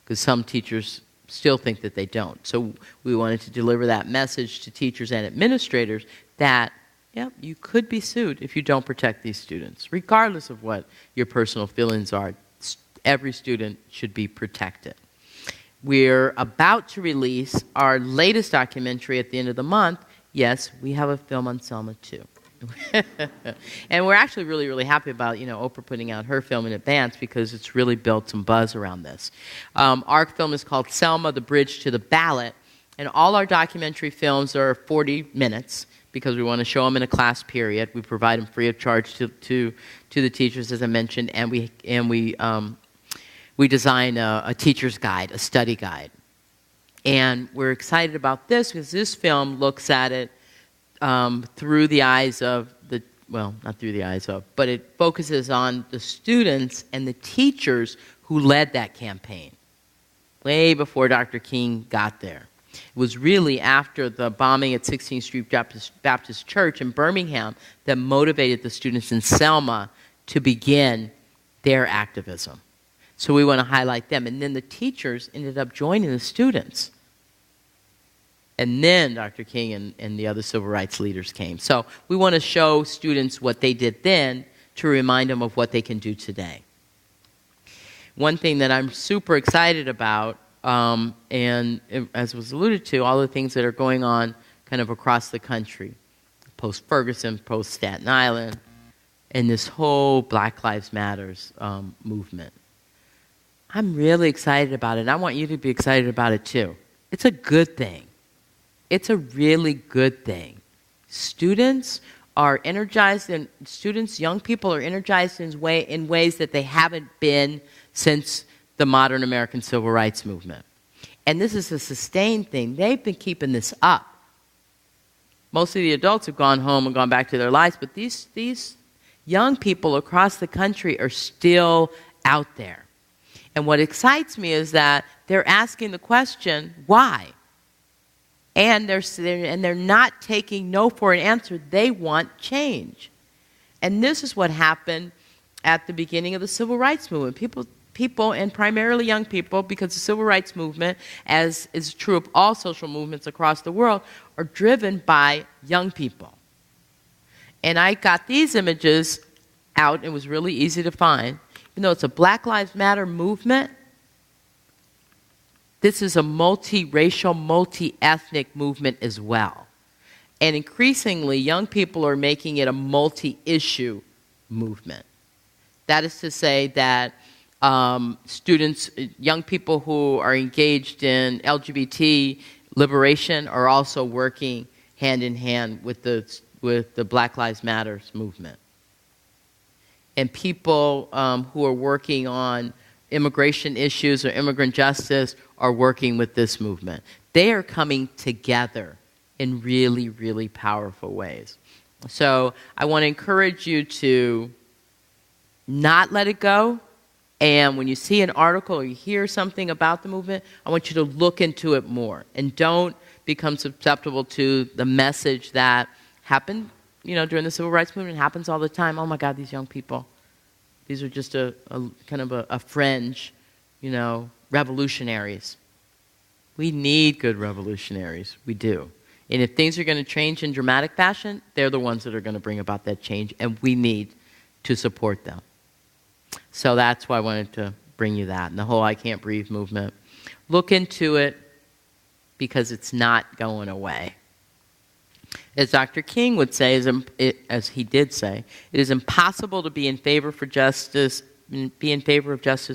because some teachers still think that they don't. So we wanted to deliver that message to teachers and administrators that, you could be sued if you don't protect these students. Regardless of what your personal feelings are, every student should be protected. We're about to release our latest documentary at the end of the month. Yes, we have a film on Selma too. And we're actually really, really happy about, Oprah putting out her film in advance, because it's really built some buzz around this. Our film is called Selma, The Bridge to the Ballot, and all our documentary films are 40 minutes because we want to show them in a class period. We provide them free of charge to the teachers, as I mentioned, and we design a teacher's guide, a study guide. And we're excited about this because this film looks at it through the eyes of not through the eyes of, but it focuses on the students and the teachers who led that campaign way before Dr. King got there. It was really after the bombing at 16th Street Baptist Church in Birmingham that motivated the students in Selma to begin their activism. So we want to highlight them. And then the teachers ended up joining the students. And then Dr. King and the other civil rights leaders came. So we want to show students what they did then to remind them of what they can do today. One thing that I'm super excited about, and as was alluded to, all the things that are going on kind of across the country, post-Ferguson, post-Staten Island, and this whole Black Lives Matters movement. I'm really excited about it, and I want you to be excited about it too. It's a good thing. It's a really good thing. Students are energized, and young people are energized in ways that they haven't been since the modern American civil rights movement. And this is a sustained thing. They've been keeping this up. Most of the adults have gone home and gone back to their lives, but these young people across the country are still out there. And what excites me is that they're asking the question, why? And they're not taking no for an answer. They want change. And this is what happened at the beginning of the civil rights movement. People, and primarily young people, because the civil rights movement, as is true of all social movements across the world, are driven by young people. And I got these images out. It was really easy to find. Even though it's a Black Lives Matter movement, this is a multi-racial, multi-ethnic movement as well. And increasingly, young people are making it a multi-issue movement. That is to say that students, young people who are engaged in LGBT liberation are also working hand in hand with the Black Lives Matter movement. And people who are working on immigration issues or immigrant justice are working with this movement. They are coming together in really, really powerful ways. So I want to encourage you to not let it go. And when you see an article or you hear something about the movement, I want you to look into it more. And don't become susceptible to the message that happened, during the civil rights movement. It happens all the time. Oh my God, these young people. These are just a kind of a fringe, revolutionaries. We need good revolutionaries. We do. And if things are going to change in dramatic fashion, they're the ones that are going to bring about that change, and we need to support them. So that's why I wanted to bring you that. And the whole I Can't Breathe movement. Look into it, because it's not going away. As Dr. King would say, as he did say, it is impossible to be in favor of justice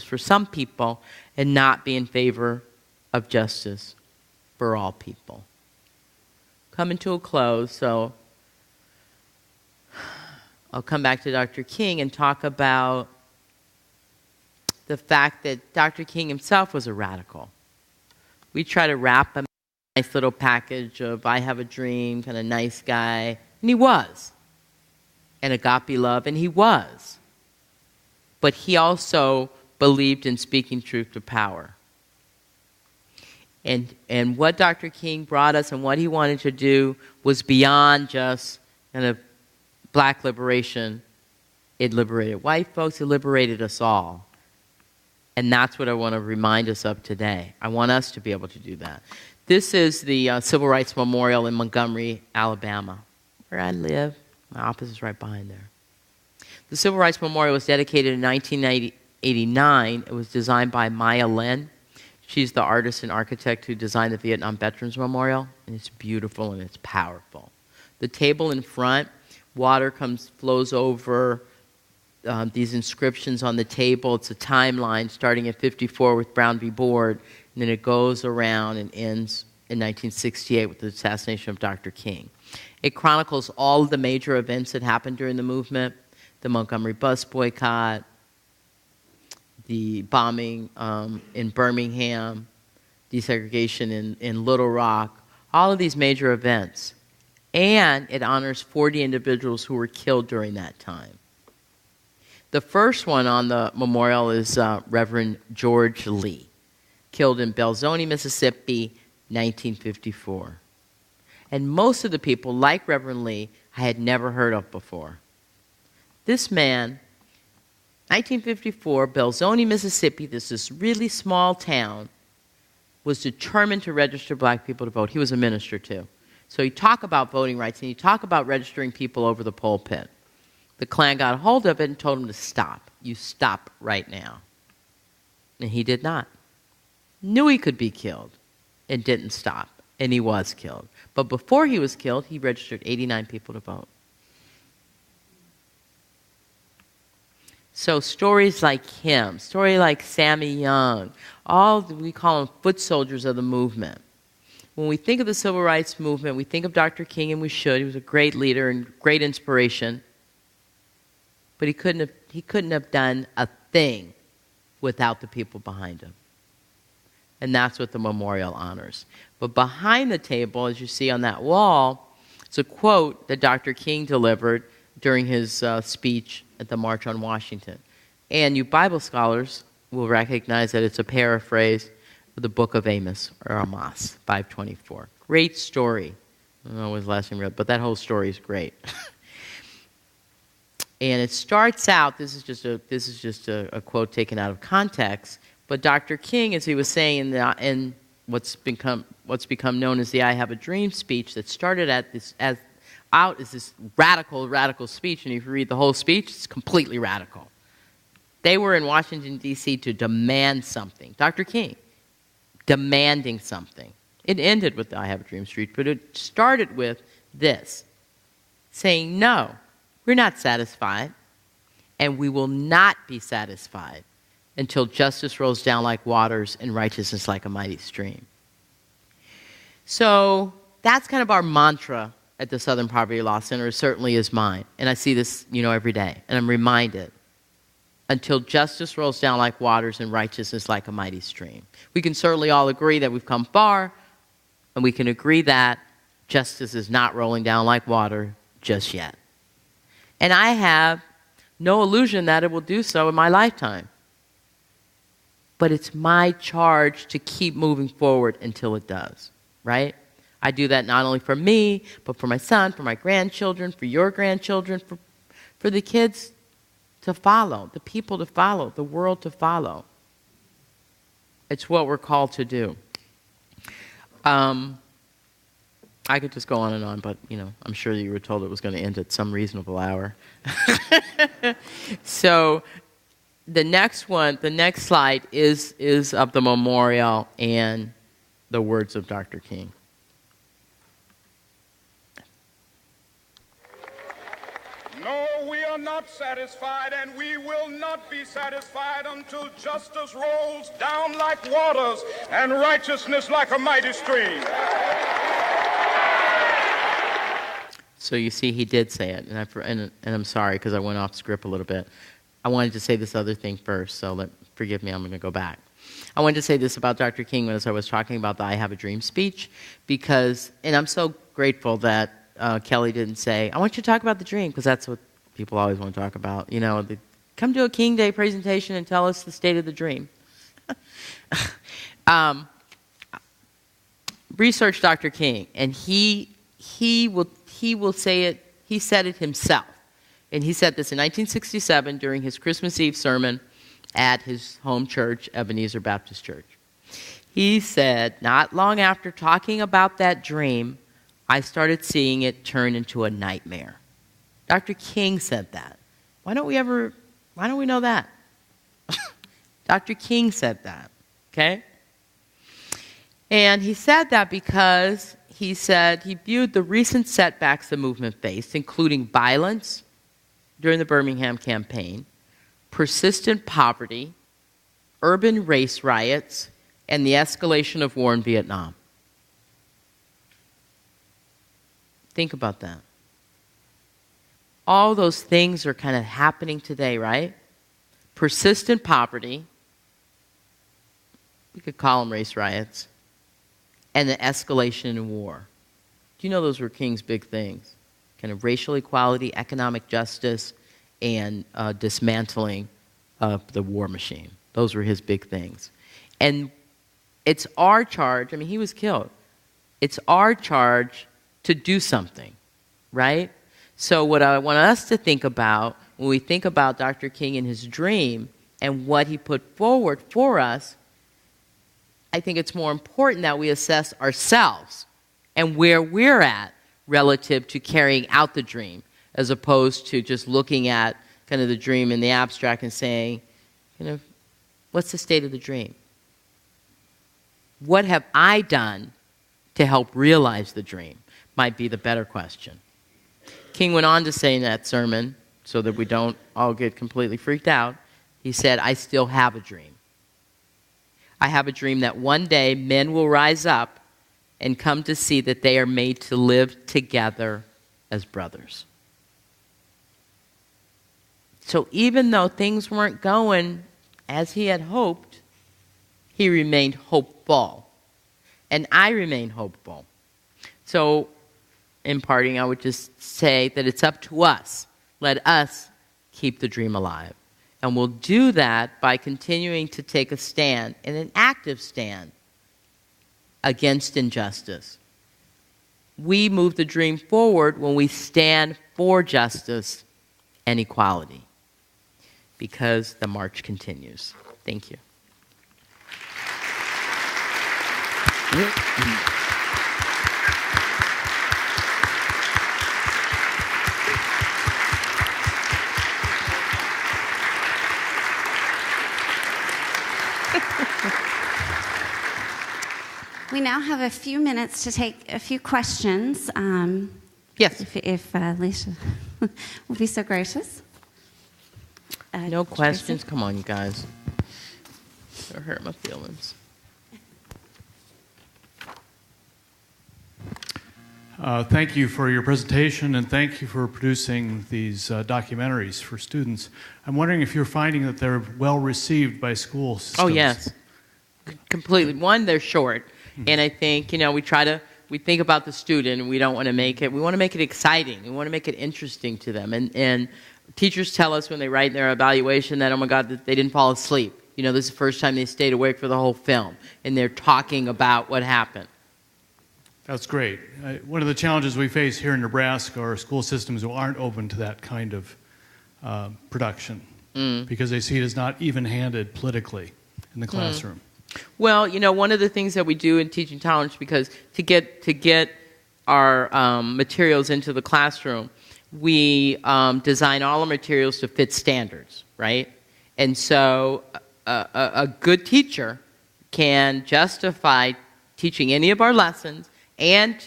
for some people and not be in favor of justice for all people. Coming to a close, so I'll come back to Dr. King and talk about the fact that Dr. King himself was a radical. We try to wrap him in a nice little package of I have a dream, kind of nice guy, and he was. And agape love, and he was. But he also believed in speaking truth to power. And what Dr. King brought us and what he wanted to do was beyond just kind of black liberation. It liberated white folks, it liberated us all. And that's what I want to remind us of today. I want us to be able to do that. This is the Civil Rights Memorial in Montgomery, Alabama, where I live. My office is right behind there. The Civil Rights Memorial was dedicated in 1989. It was designed by Maya Lin. She's the artist and architect who designed the Vietnam Veterans Memorial, and it's beautiful and it's powerful. The table in front, water flows over these inscriptions on the table. It's a timeline starting at 54 with Brown v. Board, and then it goes around and ends in 1968 with the assassination of Dr. King. It chronicles all of the major events that happened during the movement, the Montgomery bus boycott, the bombing in Birmingham, desegregation in Little Rock, all of these major events. And it honors 40 individuals who were killed during that time. The first one on the memorial is Reverend George Lee, killed in Belzoni, Mississippi, 1954. And most of the people, like Reverend Lee, I had never heard of before. This man, 1954, Belzoni, Mississippi, this really small town, was determined to register black people to vote. He was a minister, too. So he talked about voting rights, and he talked about registering people over the pulpit. The Klan got a hold of it and told him to stop. You stop right now. And he did not. Knew he could be killed and didn't stop, and he was killed. But before he was killed, he registered 89 people to vote. So stories like him, story like Sammy Young, we call them foot soldiers of the movement. When we think of the civil rights movement, we think of Dr. King, and we should. He was a great leader and great inspiration. But he couldn't have done a thing without the people behind him. And that's what the memorial honors. But behind the table, as you see on that wall, it's a quote that Dr. King delivered during his speech at the March on Washington. And you Bible scholars will recognize that it's a paraphrase of the book of Amos, or Amos 5:24. Great story. I don't know when the last time I read, but that whole story is great. And it starts out, this is just a quote taken out of context, but Dr. King, as he was saying in what's become known as the I Have a Dream speech, that started as this radical speech, and if you read the whole speech, it's completely radical. They were in Washington, D.C. to demand something. Dr. King, demanding something. It ended with the I Have a Dream speech, but it started with this, saying, no, we're not satisfied, and we will not be satisfied until justice rolls down like waters and righteousness like a mighty stream. So that's kind of our mantra at the Southern Poverty Law Center. It certainly is mine. And I see this, every day, and I'm reminded. Until justice rolls down like waters and righteousness like a mighty stream. We can certainly all agree that we've come far, and we can agree that justice is not rolling down like water just yet. And I have no illusion that it will do so in my lifetime. But it's my charge to keep moving forward until it does, right? I do that not only for me, but for my son, for my grandchildren, for your grandchildren, for the kids to follow, the people to follow, the world to follow. It's what we're called to do. I could just go on and on, but, I'm sure you were told it was going to end at some reasonable hour. So the next slide is of the memorial and the words of Dr. King. No, we are not satisfied, and we will not be satisfied until justice rolls down like waters and righteousness like a mighty stream. So you see, he did say it, and I'm sorry because I went off script a little bit. I wanted to say this other thing first, so forgive me, I'm going to go back. I wanted to say this about Dr. King as I was talking about the I Have a Dream speech, and I'm so grateful that Kelly didn't say, I want you to talk about the dream, because that's what people always want to talk about. Come to a King Day presentation and tell us the state of the dream. Research Dr. King, and he will say it. He said it himself. And he said this in 1967 during his Christmas Eve sermon at his home church, Ebenezer Baptist Church. He said, not long after talking about that dream, I started seeing it turn into a nightmare. Dr. King said that. Why don't we know that? Dr. King said that, okay? And he said that because he said he viewed the recent setbacks the movement faced, including violence during the Birmingham campaign, persistent poverty, urban race riots, and the escalation of war in Vietnam. Think about that. All those things are kind of happening today, right? Persistent poverty, we could call them race riots, and the escalation in war. Do you know those were King's big things? Kind of racial equality, economic justice, and dismantling of the war machine. Those were his big things. And it's our charge, he was killed. It's our charge to do something, right? So what I want us to think about when we think about Dr. King and his dream and what he put forward for us, I think it's more important that we assess ourselves and where we're at relative to carrying out the dream, as opposed to just looking at kind of the dream in the abstract and saying, what's the state of the dream? What have I done to help realize the dream? Might be the better question. King went on to say in that sermon, so that we don't all get completely freaked out, he said, I still have a dream. I have a dream that one day men will rise up and come to see that they are made to live together as brothers. So even though things weren't going as he had hoped, he remained hopeful. And I remain hopeful. So in parting, I would just say that it's up to us. Let us keep the dream alive. And we'll do that by continuing to take a stand, and an active stand, against injustice. We move the dream forward when we stand for justice and equality, because the march continues. Thank you. We now have a few minutes to take a few questions. Yes. If Lecia will be so gracious. No questions? Come on, you guys. It'll hurt my feelings. Thank you for your presentation, and thank you for producing these documentaries for students. I'm wondering if you're finding that they're well received by school systems. Oh, yes. Completely. One, they're short. And I think, we think about the student, and we want to make it exciting. We want to make it interesting to them. And teachers tell us when they write in their evaluation that, oh my God, that they didn't fall asleep. This is the first time they stayed awake for the whole film. And they're talking about what happened. That's great. One of the challenges we face here in Nebraska are school systems who aren't open to that kind of production because they see it as not even-handed politically in the classroom. Well, one of the things that we do in Teaching Tolerance, because to get our materials into the classroom, we design all the materials to fit standards, right? And so a good teacher can justify teaching any of our lessons and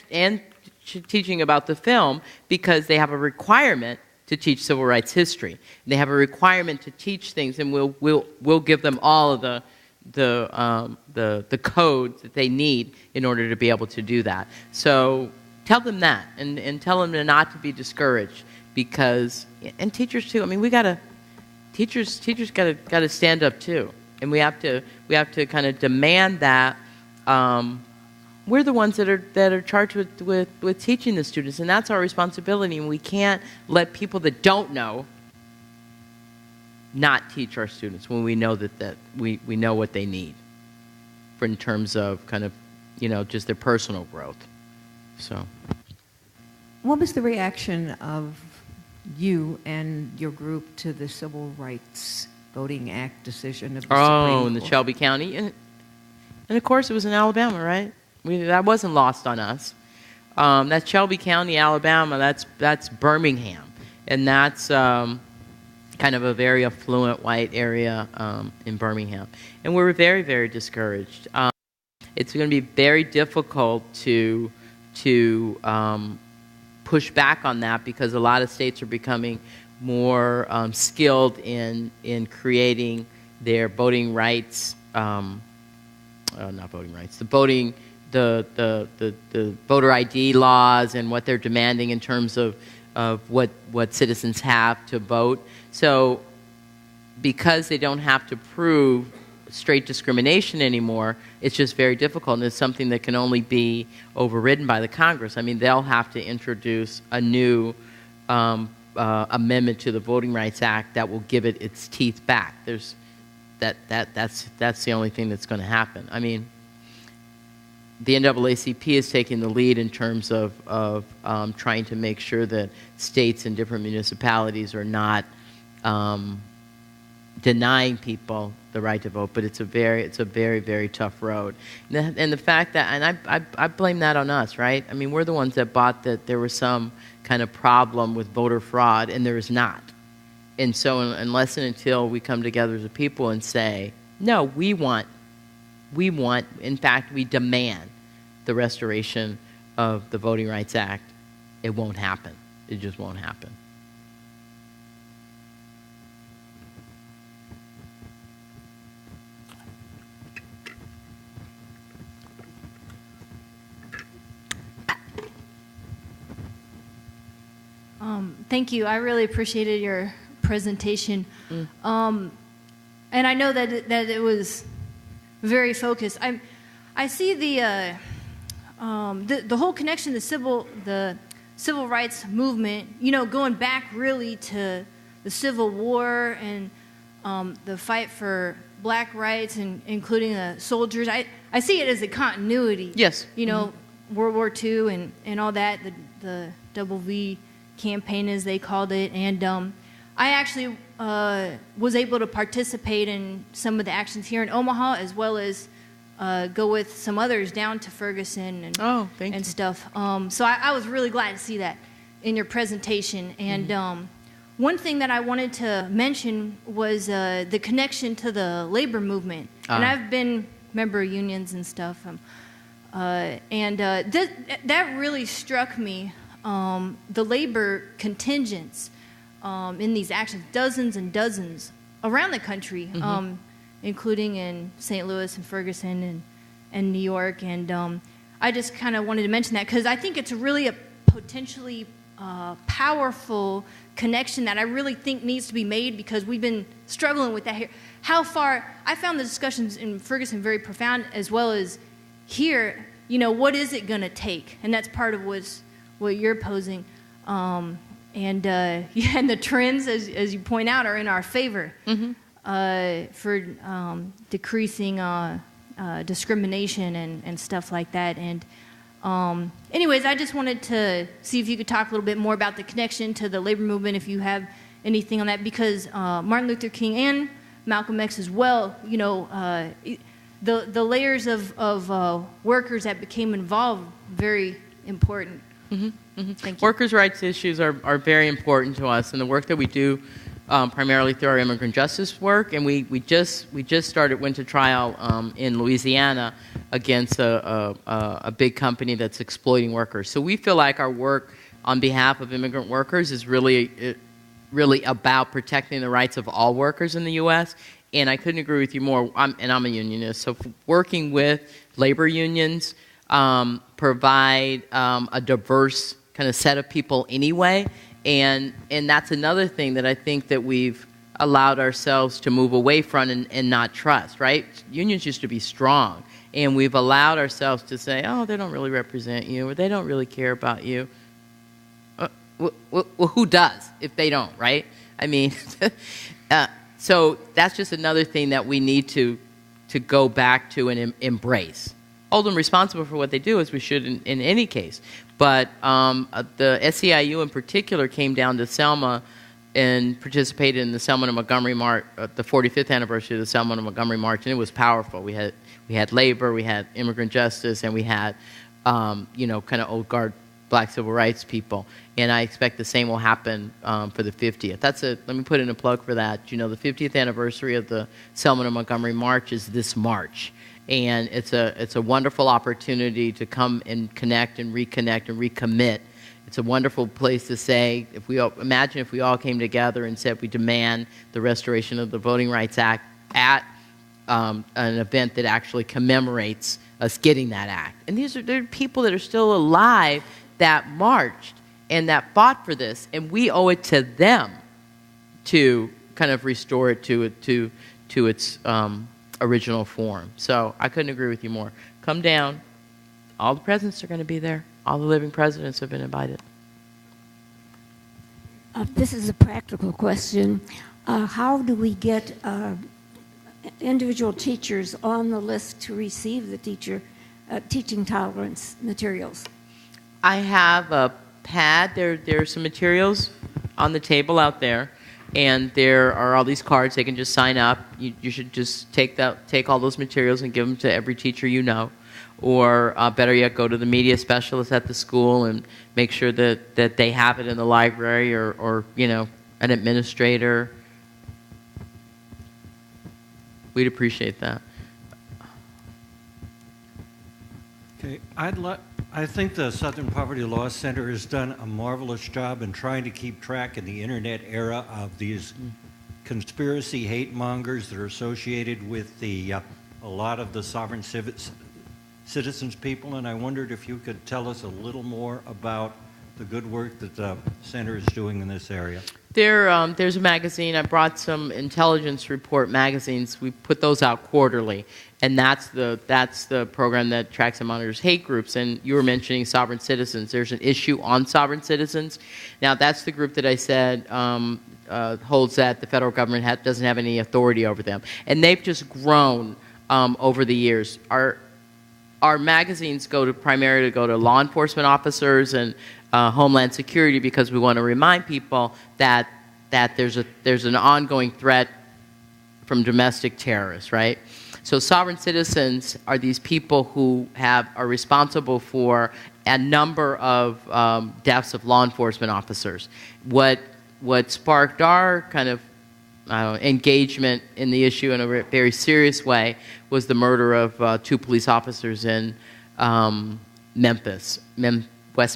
teaching about the film because they have a requirement to teach civil rights history. And they have a requirement to teach things, and we'll give them all of the code that they need in order to be able to do that. So tell them that, and tell them not to be discouraged, because, and teachers too. I mean, teachers gotta stand up too, and we have to kind of demand that. We're the ones that are charged with teaching the students, and that's our responsibility. And we can't let people that don't know not teach our students when we know that we know what they need in terms of kind of, just their personal growth. So, what was the reaction of you and your group to the Civil Rights Voting Act decision of the Supreme Court? In the Shelby County, and of course it was in Alabama, right? That wasn't lost on us. That's Shelby County, Alabama. That's Birmingham, and that's kind of a very affluent white area in Birmingham. And we're very, very discouraged. It's going to be very difficult to push back on that, because a lot of states are becoming more skilled in creating their voting rights. Not voting rights. The voter ID laws and what they're demanding in terms of what citizens have to vote. So because they don't have to prove straight discrimination anymore, it's just very difficult, and it's something that can only be overridden by the Congress. I mean, they'll have to introduce a new amendment to the Voting Rights Act that will give it its teeth back. That's the only thing that's going to happen. I mean, the NAACP is taking the lead in terms of trying to make sure that states and different municipalities are not denying people the right to vote, but it's a very, very tough road. And the fact that, and I blame that on us, right? I mean, we're the ones that bought that there was some kind of problem with voter fraud, and there is not. And so unless and until we come together as a people and say, no, we want, in fact, we demand the restoration of the Voting Rights Act, it won't happen. It just won't happen. Thank you. I really appreciated your presentation. And I know that it was very focused. I see the whole connection to the civil rights movement, going back really to the Civil War and the fight for black rights, and including the soldiers. I see it as a continuity. Yes. World War II and all that, the Double V campaign, as they called it. And I actually was able to participate in some of the actions here in Omaha, as well as go with some others down to Ferguson and stuff. So I was really glad to see that in your presentation. And one thing that I wanted to mention was the connection to the labor movement. And I've been a member of unions and stuff. That really struck me, the labor contingents in these actions, dozens and dozens around the country, including in St. Louis and Ferguson and New York. And I just kind of wanted to mention that because I think it's really a potentially powerful connection that I really think needs to be made, because we've been struggling with that here. How far, I found the discussions in Ferguson very profound, as well as here, what is it going to take? And that's part of what you're posing. And the trends, as you point out, are in our favor for decreasing discrimination and stuff like that. And anyways, I just wanted to see if you could talk a little bit more about the connection to the labor movement, if you have anything on that, because Martin Luther King and Malcolm X as well, the layers of workers that became involved, very important. Thank you. Workers' rights issues are very important to us, and the work that we do primarily through our immigrant justice work, and we just went to trial in Louisiana against a big company that's exploiting workers. So we feel like our work on behalf of immigrant workers is really about protecting the rights of all workers in the U.S., and I couldn't agree with you more. I'm a unionist, so working with labor unions provide a diverse kind of set of people anyway, and that's another thing that I think that we've allowed ourselves to move away from and not trust, right? Unions used to be strong, and we've allowed ourselves to say, oh, they don't really represent you, or they don't really care about you. Well, who does if they don't, right? I mean, so that's just another thing that we need to go back to and embrace. Hold them responsible for what they do, as we should in any case. But the SEIU in particular came down to Selma and participated in the Selma to Montgomery March, the 45th anniversary of the Selma to Montgomery March, and it was powerful. We had labor, we had immigrant justice, and we had kind of old guard Black civil rights people. And I expect the same will happen for the 50th. Let me put in a plug for that. The 50th anniversary of the Selma to Montgomery March is this March. And it's a wonderful opportunity to come and connect and recommit. It's a wonderful place to say, imagine if we all came together and said we demand the restoration of the Voting Rights Act at an event that actually commemorates us getting that act. And there are people that are still alive that marched and that fought for this, and we owe it to them to kind of restore it to its original form. So I couldn't agree with you more. Come down. All the presidents are going to be there. All the living presidents have been invited. This is a practical question. How do we get individual teachers on the list to receive the teaching tolerance materials? I have a pad. There are some materials on the table out there. And there are all these cards. They can just sign up. You should just take all those materials and give them to every teacher you know. Or better yet, go to the media specialist at the school and make sure that they have it in the library or an administrator. We'd appreciate that. Okay, I think the Southern Poverty Law Center has done a marvelous job in trying to keep track in the internet era of these conspiracy hate mongers that are associated with a lot of the sovereign citizens people, and I wondered if you could tell us a little more about the good work that the center is doing in this area. There's a magazine. I brought some intelligence report magazines. We put those out quarterly, and that's the program that tracks and monitors hate groups. And you were mentioning sovereign citizens. There's an issue on sovereign citizens. Now, that's the group that I said holds that the federal government doesn't have any authority over them, and they've just grown over the years. our magazines primarily go to law enforcement officers and Homeland Security because we want to remind people that there's an ongoing threat from domestic terrorists, right? So sovereign citizens are these people who are responsible for a number of deaths of law enforcement officers. What sparked our kind of engagement in the issue in a very serious way was the murder of 2 police officers in West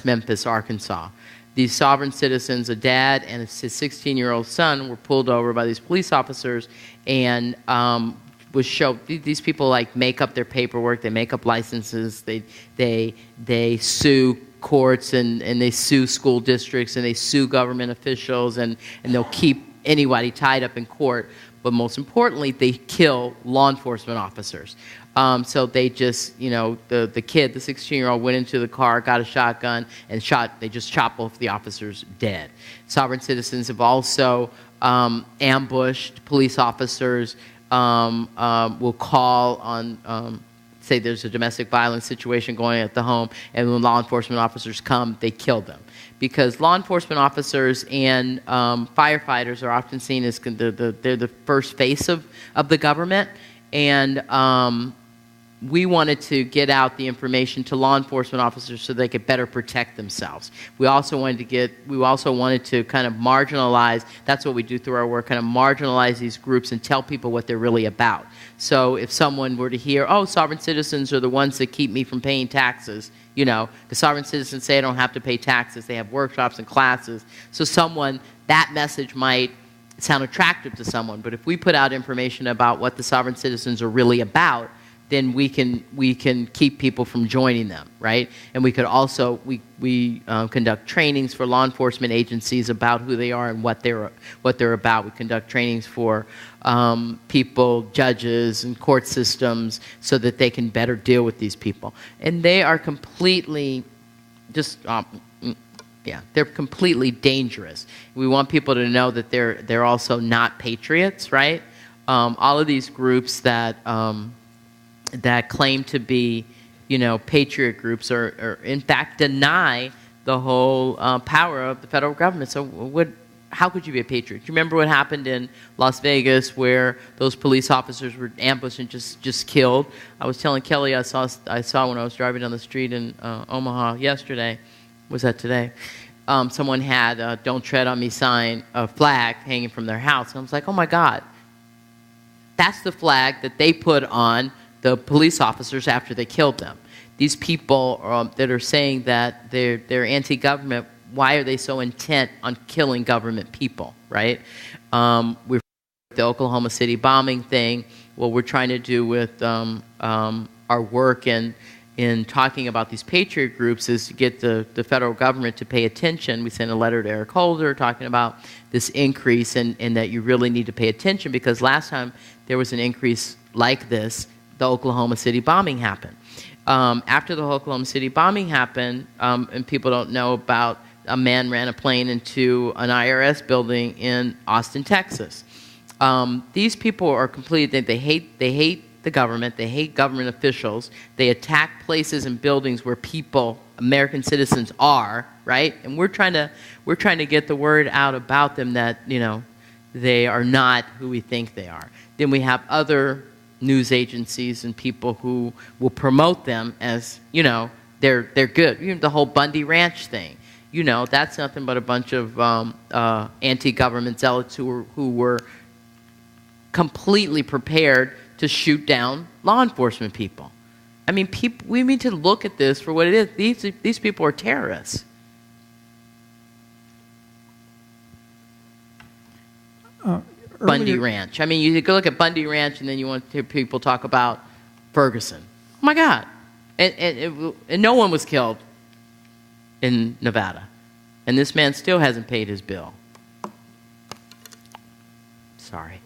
Memphis, Arkansas. These sovereign citizens, a dad and his 16-year-old son, were pulled over by these police officers and these people like make up their paperwork, they make up licenses, they sue courts and they sue school districts and they sue government officials and they'll keep anybody tied up in court. But most importantly, they kill law enforcement officers. So they just, the kid, the 16-year-old, went into the car, got a shotgun, and they just chopped both the officers dead. Sovereign citizens have also ambushed police officers, will call on, say there's a domestic violence situation going on at the home, and when law enforcement officers come, they kill them. Because law enforcement officers and firefighters are often seen as they're the first face of the government, and we wanted to get out the information to law enforcement officers so they could better protect themselves. We also wanted to kind of marginalize, that's what we do through our work, kind of marginalize these groups and tell people what they're really about. So if someone were to hear, oh, sovereign citizens are the ones that keep me from paying taxes, the sovereign citizens say I don't have to pay taxes, they have workshops and classes. So that message might sound attractive to someone, but if we put out information about what the sovereign citizens are really about, then we can keep people from joining them, right? And we could also we conduct trainings for law enforcement agencies about who they are and what they're about. We conduct trainings for people, judges, and court systems so that they can better deal with these people. And they are completely they're completely dangerous. We want people to know that they're also not patriots, right? All of these groups that claim to be, patriot groups or in fact deny the whole power of the federal government. So how could you be a patriot? Do you remember what happened in Las Vegas where those police officers were ambushed and just killed? I was telling Kelly I saw when I was driving down the street in Omaha yesterday. Was that today? Someone had a "Don't Tread on Me" sign, a flag hanging from their house. And I was like, oh my God, that's the flag that they put on the police officers after they killed them. These people that are saying that they're anti-government, why are they so intent on killing government people, right? We're the Oklahoma City bombing thing. What we're trying to do with our work in talking about these patriot groups is to get the federal government to pay attention. We sent a letter to Eric Holder talking about this increase and that you really need to pay attention because last time there was an increase like this, the Oklahoma City bombing happened. After the Oklahoma City bombing happened, and people don't know about, a man ran a plane into an IRS building in Austin, Texas. These people are completely, they hate the government, they hate government officials, they attack places and buildings where people, American citizens are, right? And we're trying to get the word out about them that, they are not who we think they are. Then we have other news agencies and people who will promote them as, they're good. The whole Bundy Ranch thing, that's nothing but a bunch of anti-government zealots who were completely prepared to shoot down law enforcement people. I mean, we need to look at this for what it is. These people are terrorists. Bundy Ranch. I mean, you go look at Bundy Ranch, and then you want to hear people talk about Ferguson. Oh my God! And no one was killed in Nevada, and this man still hasn't paid his bill. Sorry.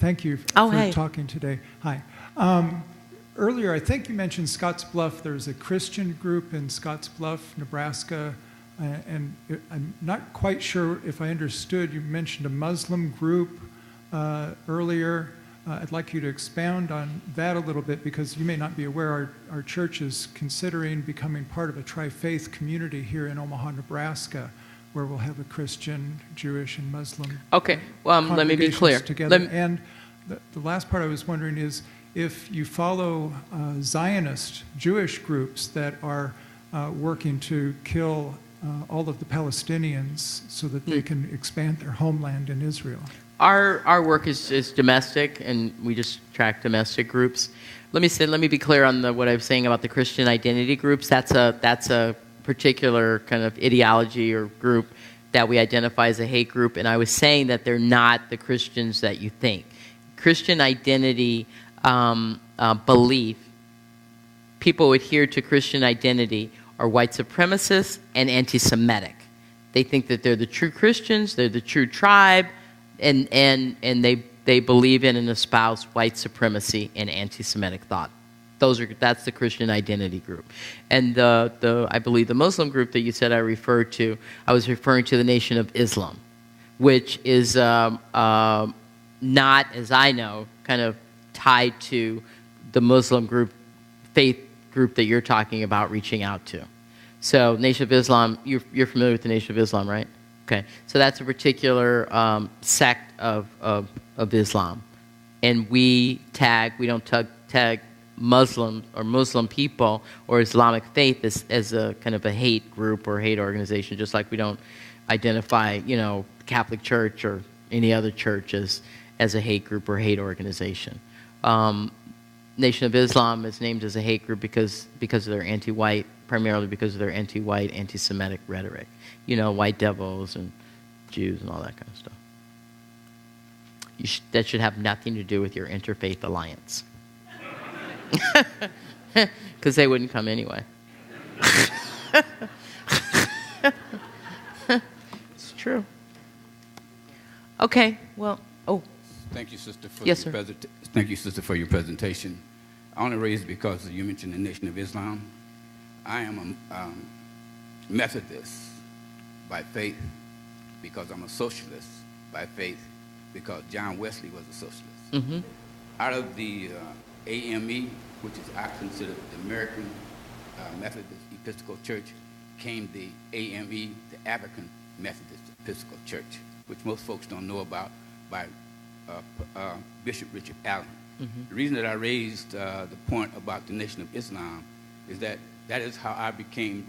Thank you for talking today. Hi. Earlier, I think you mentioned Scottsbluff. There's a Christian group in Scottsbluff, Nebraska. And I'm not quite sure if I understood. You mentioned a Muslim group earlier. I'd like you to expound on that a little bit, because you may not be aware our church is considering becoming part of a tri-faith community here in Omaha, Nebraska, where we'll have a Christian, Jewish, and Muslim Okay, well, let me be clear. Together. And the last part I was wondering is if you follow Zionist Jewish groups that are working to kill all of the Palestinians so that they can expand their homeland in Israel. Our work is domestic, and we just track domestic groups. Let me be clear on what I was saying about the Christian identity groups. That's a particular kind of ideology or group that we identify as a hate group, and I was saying that they're not the Christians that you think. Christian identity belief, people who adhere to Christian identity are white supremacists and anti-Semitic. They think that they're the true Christians, they're the true tribe, and they believe in and espouse white supremacy and anti-Semitic thought. That's the Christian identity group. And I believe the Muslim group that you said I referred to, I was referring to the Nation of Islam, which is not, as I know, kind of tied to the Muslim group, faith group that you're talking about reaching out to. So Nation of Islam, you're familiar with the Nation of Islam, right? Okay, so that's a particular sect of Islam, and we don't tag Muslims or Muslim people or Islamic faith as a kind of a hate group or hate organization, just like we don't identify, Catholic Church or any other church as a hate group or hate organization. Nation of Islam is named as a hate group because of their anti-white, primarily because of their anti-white, anti-Semitic rhetoric. White devils and Jews and all that kind of stuff. That should have nothing to do with your interfaith alliance. Because they wouldn't come anyway. It's true. Okay, well, Thank you, sister, for yes, sir. Thank you, sister, for your presentation. I only raised it because you mentioned the Nation of Islam. I am a Methodist by faith because I'm a socialist by faith because John Wesley was a socialist. Mm-hmm. Out of the AME, which is I consider the American Methodist Episcopal Church, came the AME, the African Methodist Episcopal Church, which most folks don't know about, by Bishop Richard Allen. Mm-hmm. The reason that I raised the point about the Nation of Islam is that is how I became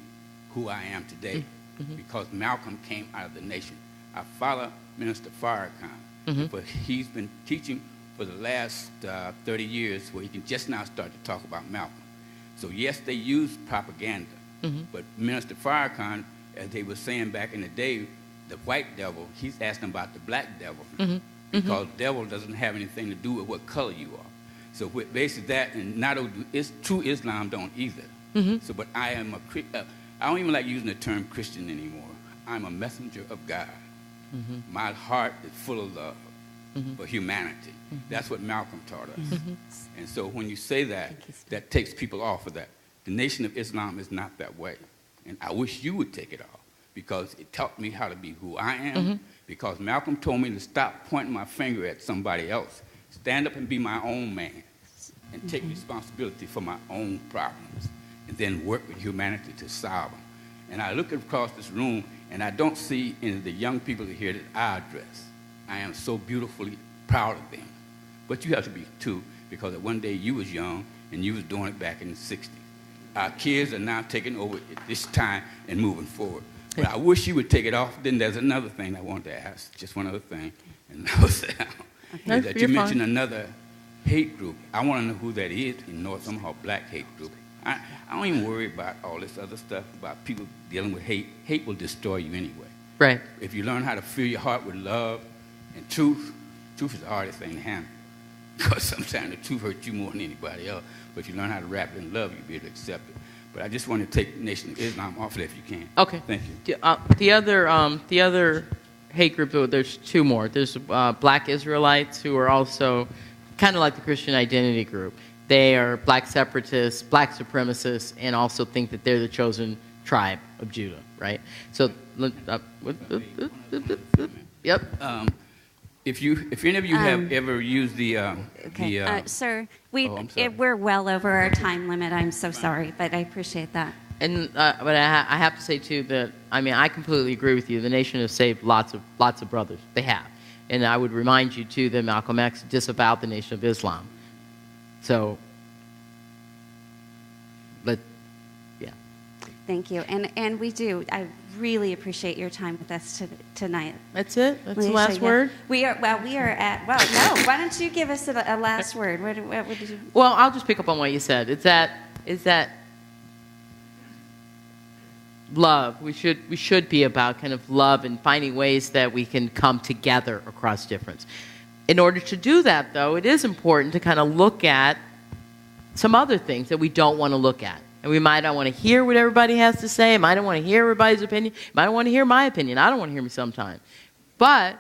who I am today, mm-hmm. because Malcolm came out of the nation. I follow Minister Farrakhan, mm-hmm. but he's been teaching for the last 30 years where he can just now start to talk about Malcolm. So yes, they use propaganda, mm-hmm. but Minister Farrakhan, as they were saying back in the day, the white devil, he's asking about the black devil, mm-hmm. because devil doesn't have anything to do with what color you are. So basically that, and not it's true Islam don't either. Mm-hmm. So, but I am I don't even like using the term Christian anymore. I'm a messenger of God. Mm-hmm. My heart is full of love mm-hmm. for humanity. Mm-hmm. That's what Malcolm taught us. Mm-hmm. And so when you say that, that takes people off of that. The Nation of Islam is not that way. And I wish you would take it off, because it taught me how to be who I am, mm-hmm. because Malcolm told me to stop pointing my finger at somebody else, stand up and be my own man, and take Mm-hmm. responsibility for my own problems, and then work with humanity to solve them. And I look across this room, and I don't see any of the young people here that I address. I am so beautifully proud of them. But you have to be too, because one day you was young, and you was doing it back in the 60s. Our kids are now taking over at this time and moving forward. But I wish you would take it off. Then there's another thing I wanted to ask, just one other thing, and that was that you mentioned another hate group. I want to know who that is in North Omaha, black hate group. I don't even worry about all this other stuff about people dealing with hate. Hate will destroy you anyway. Right. If you learn how to fill your heart with love and truth is the hardest thing to handle. Because sometimes the truth hurts you more than anybody else. But if you learn how to wrap it in love, you'll be able to accept it. But I just want to take Nation of Islam off of it if you can. Okay. Thank you. The other hate group, there's two more. There's black Israelites who are also kind of like the Christian identity group. They are black separatists, black supremacists, and also think that they're the chosen tribe of Judah, right? So, yep. If any of you have ever used the sir, I'm sorry. we're well over our time limit. I'm so sorry, but I appreciate that. And but I have to say too that I completely agree with you. The nation has saved lots of brothers. They have, and I would remind you too that Malcolm X disavowed the Nation of Islam. So, yeah. Thank you, and we do. I really appreciate your time with us tonight. That's it. That's the Lecia, last word. We are at. Well, no. Why don't you give us a last word? What would you? Well, I'll just pick up on what you said. Is that love. We should be about kind of love and finding ways that we can come together across difference. In order to do that, though, it is important to kind of look at some other things that we don't want to look at. And we might not want to hear what everybody has to say. Might not want to hear everybody's opinion. Might not want to hear my opinion. I don't want to hear me sometimes. But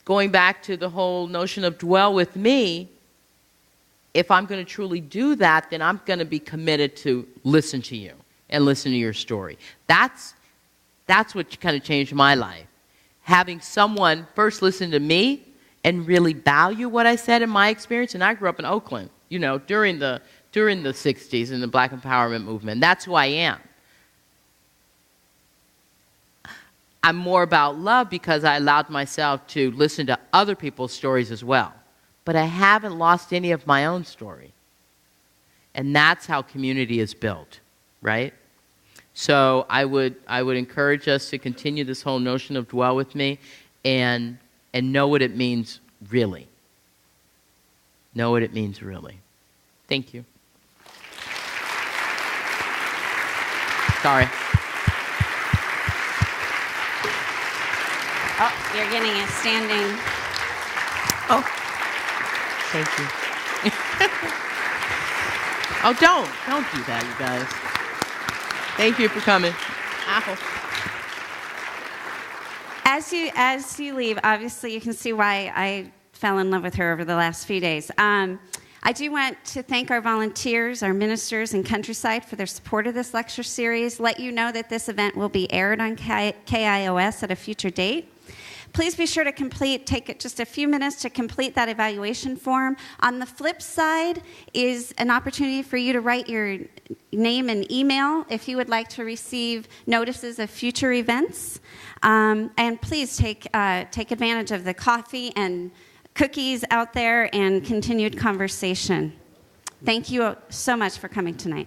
going back to the whole notion of dwell with me, if I'm going to truly do that, then I'm going to be committed to listen to you and listen to your story. That's what kind of changed my life. Having someone first listen to me and really value what I said in my experience. And I grew up in Oakland, during the 60s in the Black Empowerment movement. That's who I am. I'm more about love because I allowed myself to listen to other people's stories as well. But I haven't lost any of my own story. And that's how community is built, right? So I would encourage us to continue this whole notion of dwell with me and know what it means really. Know what it means really. Thank you. Sorry. Oh, you're getting a standing. Oh, thank you. Oh, don't do that, you guys. Thank you for coming. Ow. As you leave, obviously you can see why I fell in love with her over the last few days. I do want to thank our volunteers, our ministers, and Countryside for their support of this lecture series. Let you know that this event will be aired on KIOS at a future date. Please be sure to take just a few minutes to complete that evaluation form. On the flip side is an opportunity for you to write your name and email if you would like to receive notices of future events. And please take advantage of the coffee and cookies out there and continued conversation. Thank you so much for coming tonight.